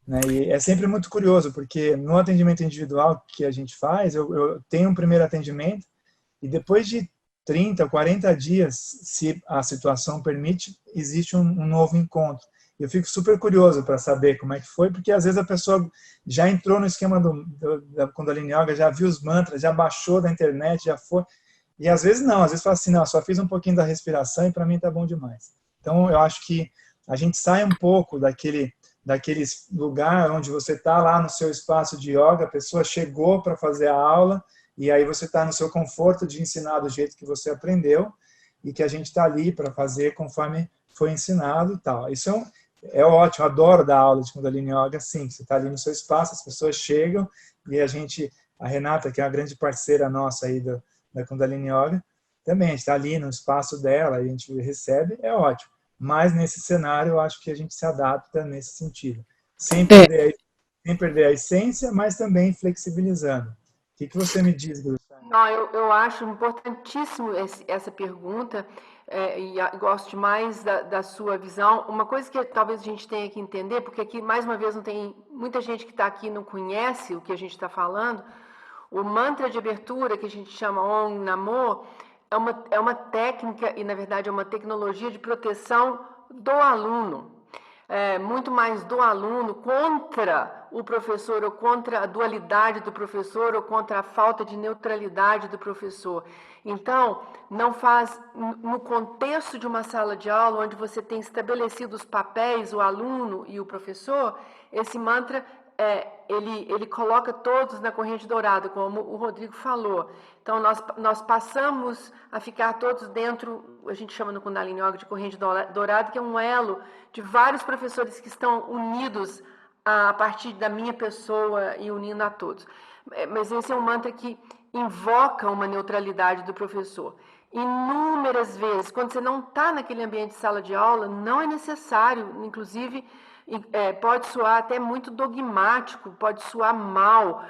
né? E é sempre muito curioso, porque no atendimento individual que a gente faz, eu tenho um primeiro atendimento e depois de 30, 40 dias, se a situação permite, existe um novo encontro. Eu fico super curioso para saber como é que foi, porque às vezes a pessoa já entrou no esquema da Kundalini Yoga, já viu os mantras, já baixou da internet, já foi. E às vezes não, às vezes fala assim, não, só fiz um pouquinho da respiração e para mim tá bom demais. Então eu acho que a gente sai um pouco daquele lugar onde você está lá no seu espaço de yoga, a pessoa chegou para fazer a aula e aí você está no seu conforto de ensinar do jeito que você aprendeu e que a gente está ali para fazer conforme foi ensinado e tal. Isso é ótimo, eu adoro dar aula de Kundalini Yoga, sim, você está ali no seu espaço, as pessoas chegam e a Renata, que é uma grande parceira nossa aí da Kundalini Yoga, também, a gente está ali no espaço dela, a gente recebe, é ótimo. Mas nesse cenário, eu acho que a gente se adapta nesse sentido. Sem perder a essência, mas também flexibilizando. O que você me diz, Guru? Não, eu acho importantíssimo essa pergunta, e gosto demais da sua visão. Uma coisa que talvez a gente tenha que entender, porque aqui, mais uma vez, não tem muita gente que está aqui não conhece o que a gente está falando. O mantra de abertura, que a gente chama Om Namo, é uma técnica e, na verdade, é uma tecnologia de proteção do aluno. Muito mais do aluno contra o professor, ou contra a dualidade do professor, ou contra a falta de neutralidade do professor. Então, não faz, no contexto de uma sala de aula, onde você tem estabelecido os papéis, o aluno e o professor, esse mantra, ele coloca todos na corrente dourada, como o Rodrigo falou. Então, nós passamos a ficar todos dentro, a gente chama no Kundalini Yoga de corrente dourada, que é um elo de vários professores que estão unidos a partir da minha pessoa e unindo a todos. Mas esse é um mantra que invoca uma neutralidade do professor. Inúmeras vezes, quando você não está naquele ambiente de sala de aula, não é necessário, inclusive, pode soar até muito dogmático, pode soar mal,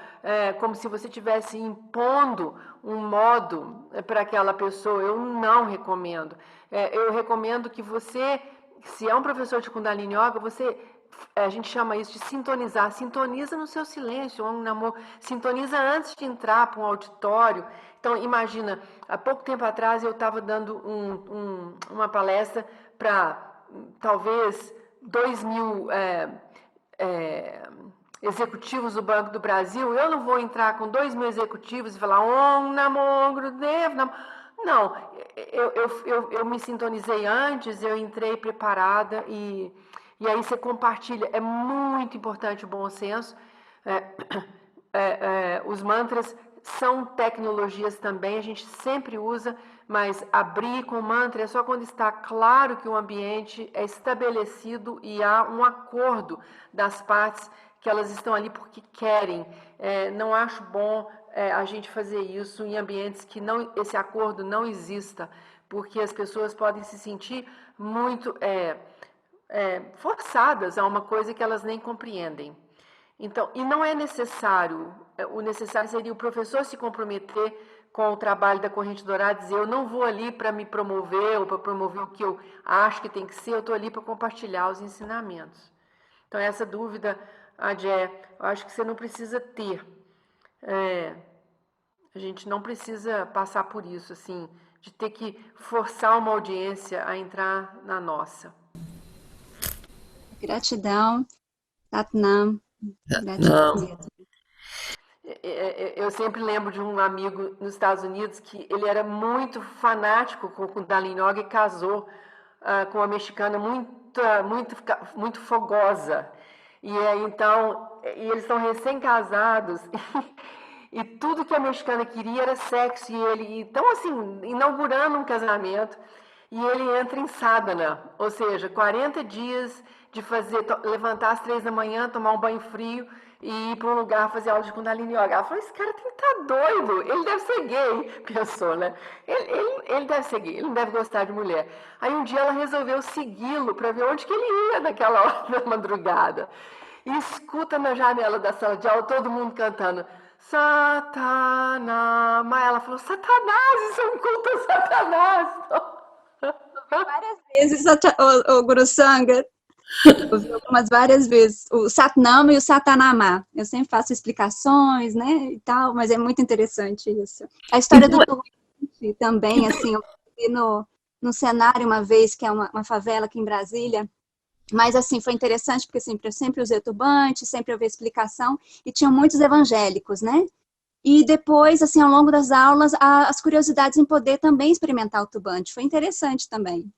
como se você estivesse impondo um modo para aquela pessoa. Eu não recomendo. Eu recomendo que você, se é um professor de Kundalini Yoga, a gente chama isso de sintonizar. Sintoniza no seu silêncio, sintoniza antes de entrar para um auditório. Então, imagina, há pouco tempo atrás eu estava dando uma palestra para talvez 2.000 executivos do Banco do Brasil. Eu não vou entrar com 2.000 executivos e falar Om Namo Gurudev Namo. Não, eu me sintonizei antes, eu entrei preparada e aí você compartilha. É muito importante o bom senso. Os mantras são tecnologias também, a gente sempre usa, mas abrir com mantra é só quando está claro que o ambiente é estabelecido e há um acordo das partes que elas estão ali porque querem. Não acho bom a gente fazer isso em ambientes que esse acordo não exista, porque as pessoas podem se sentir muito forçadas a uma coisa que elas nem compreendem. Então, e não é necessário, o necessário seria o professor se comprometer com o trabalho da corrente dourada, dizer, eu não vou ali para me promover ou para promover o que eu acho que tem que ser, eu estou ali para compartilhar os ensinamentos. Então, essa dúvida, Adé, eu acho que você não precisa ter. A gente não precisa passar por isso, assim, de ter que forçar uma audiência a entrar na nossa. Gratidão, Satnam. Não. Eu sempre lembro de um amigo nos Estados Unidos que ele era muito fanático com o Kundalini Yoga e casou com uma mexicana muito fogosa. E então, eles estão recém-casados e tudo que a mexicana queria era sexo. E ele, então, assim, inaugurando um casamento, e ele entra em sadhana, ou seja, 40 dias de levantar às 3 da manhã, tomar um banho frio e ir para um lugar fazer aula de Kundalini Yoga. Ela falou, esse cara tem que estar doido, ele deve ser gay, pensou, né? Ele deve ser gay, ele não deve gostar de mulher. Aí um dia ela resolveu segui-lo para ver onde que ele ia naquela hora da madrugada. E escuta na janela da sala de aula todo mundo cantando Satanás. Ela falou, Satanás, isso é um culto a Satanás. Várias vezes, o Guru Sangha. Eu vi algumas várias vezes, o Satnama e o Satanamá. Eu sempre faço explicações, né, e tal, mas é muito interessante isso. A história do turbante também, assim, eu vi no cenário uma vez, que é uma favela aqui em Brasília, mas, assim, foi interessante porque eu sempre usei turbante, sempre ouvi explicação, e tinham muitos evangélicos, né? E depois, assim, ao longo das aulas, as curiosidades em poder também experimentar o turbante. Foi interessante também.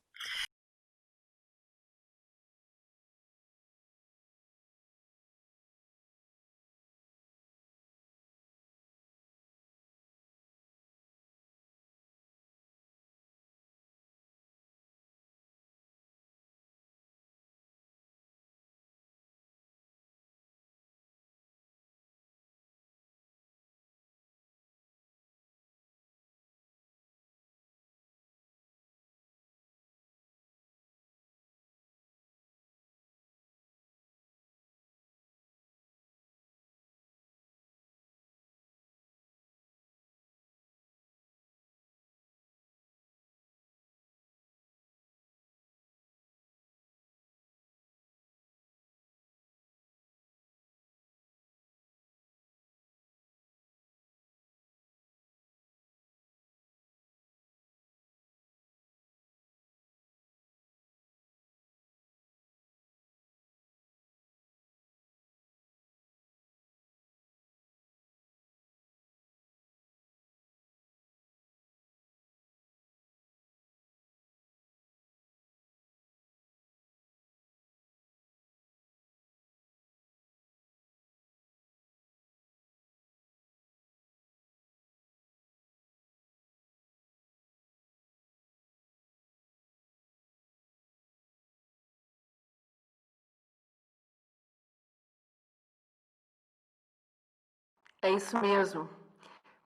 É isso mesmo.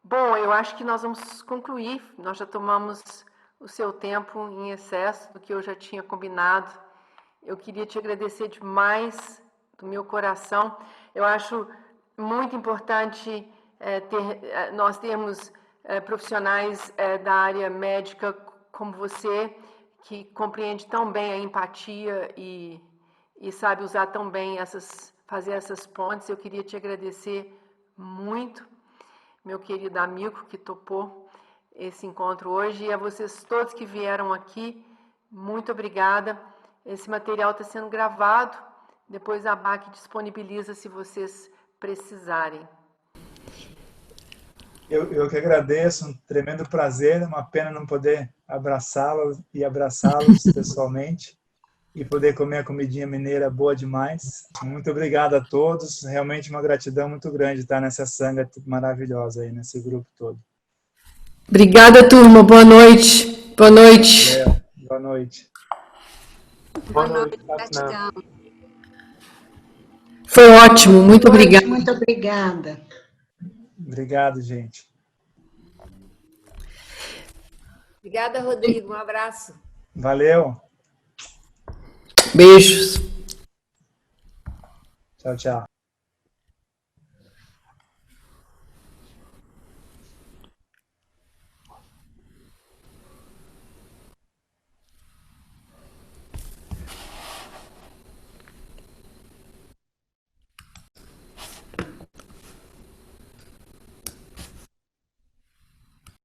Bom, eu acho que nós vamos concluir. Nós já tomamos o seu tempo em excesso do que eu já tinha combinado. Eu queria te agradecer demais do meu coração. Eu acho muito importante nós termos profissionais da área médica como você, que compreende tão bem a empatia e sabe usar tão bem fazer essas pontes. Eu queria te agradecer muito, meu querido amigo que topou esse encontro hoje, e a vocês todos que vieram aqui, muito obrigada. Esse material está sendo gravado, depois a BAC disponibiliza se vocês precisarem. Eu que agradeço, um tremendo prazer, uma pena não poder abraçá-los pessoalmente e poder comer a comidinha mineira boa demais. Muito obrigado a todos, realmente uma gratidão muito grande estar nessa sanga maravilhosa aí, nesse grupo todo. Obrigada, turma. Boa noite. Boa noite. Boa noite. Boa noite, gratidão. Foi ótimo, muito obrigada. Muito obrigada. Obrigado, gente. Obrigada, Rodrigo. Um abraço. Valeu. Beijos. Tchau, tchau.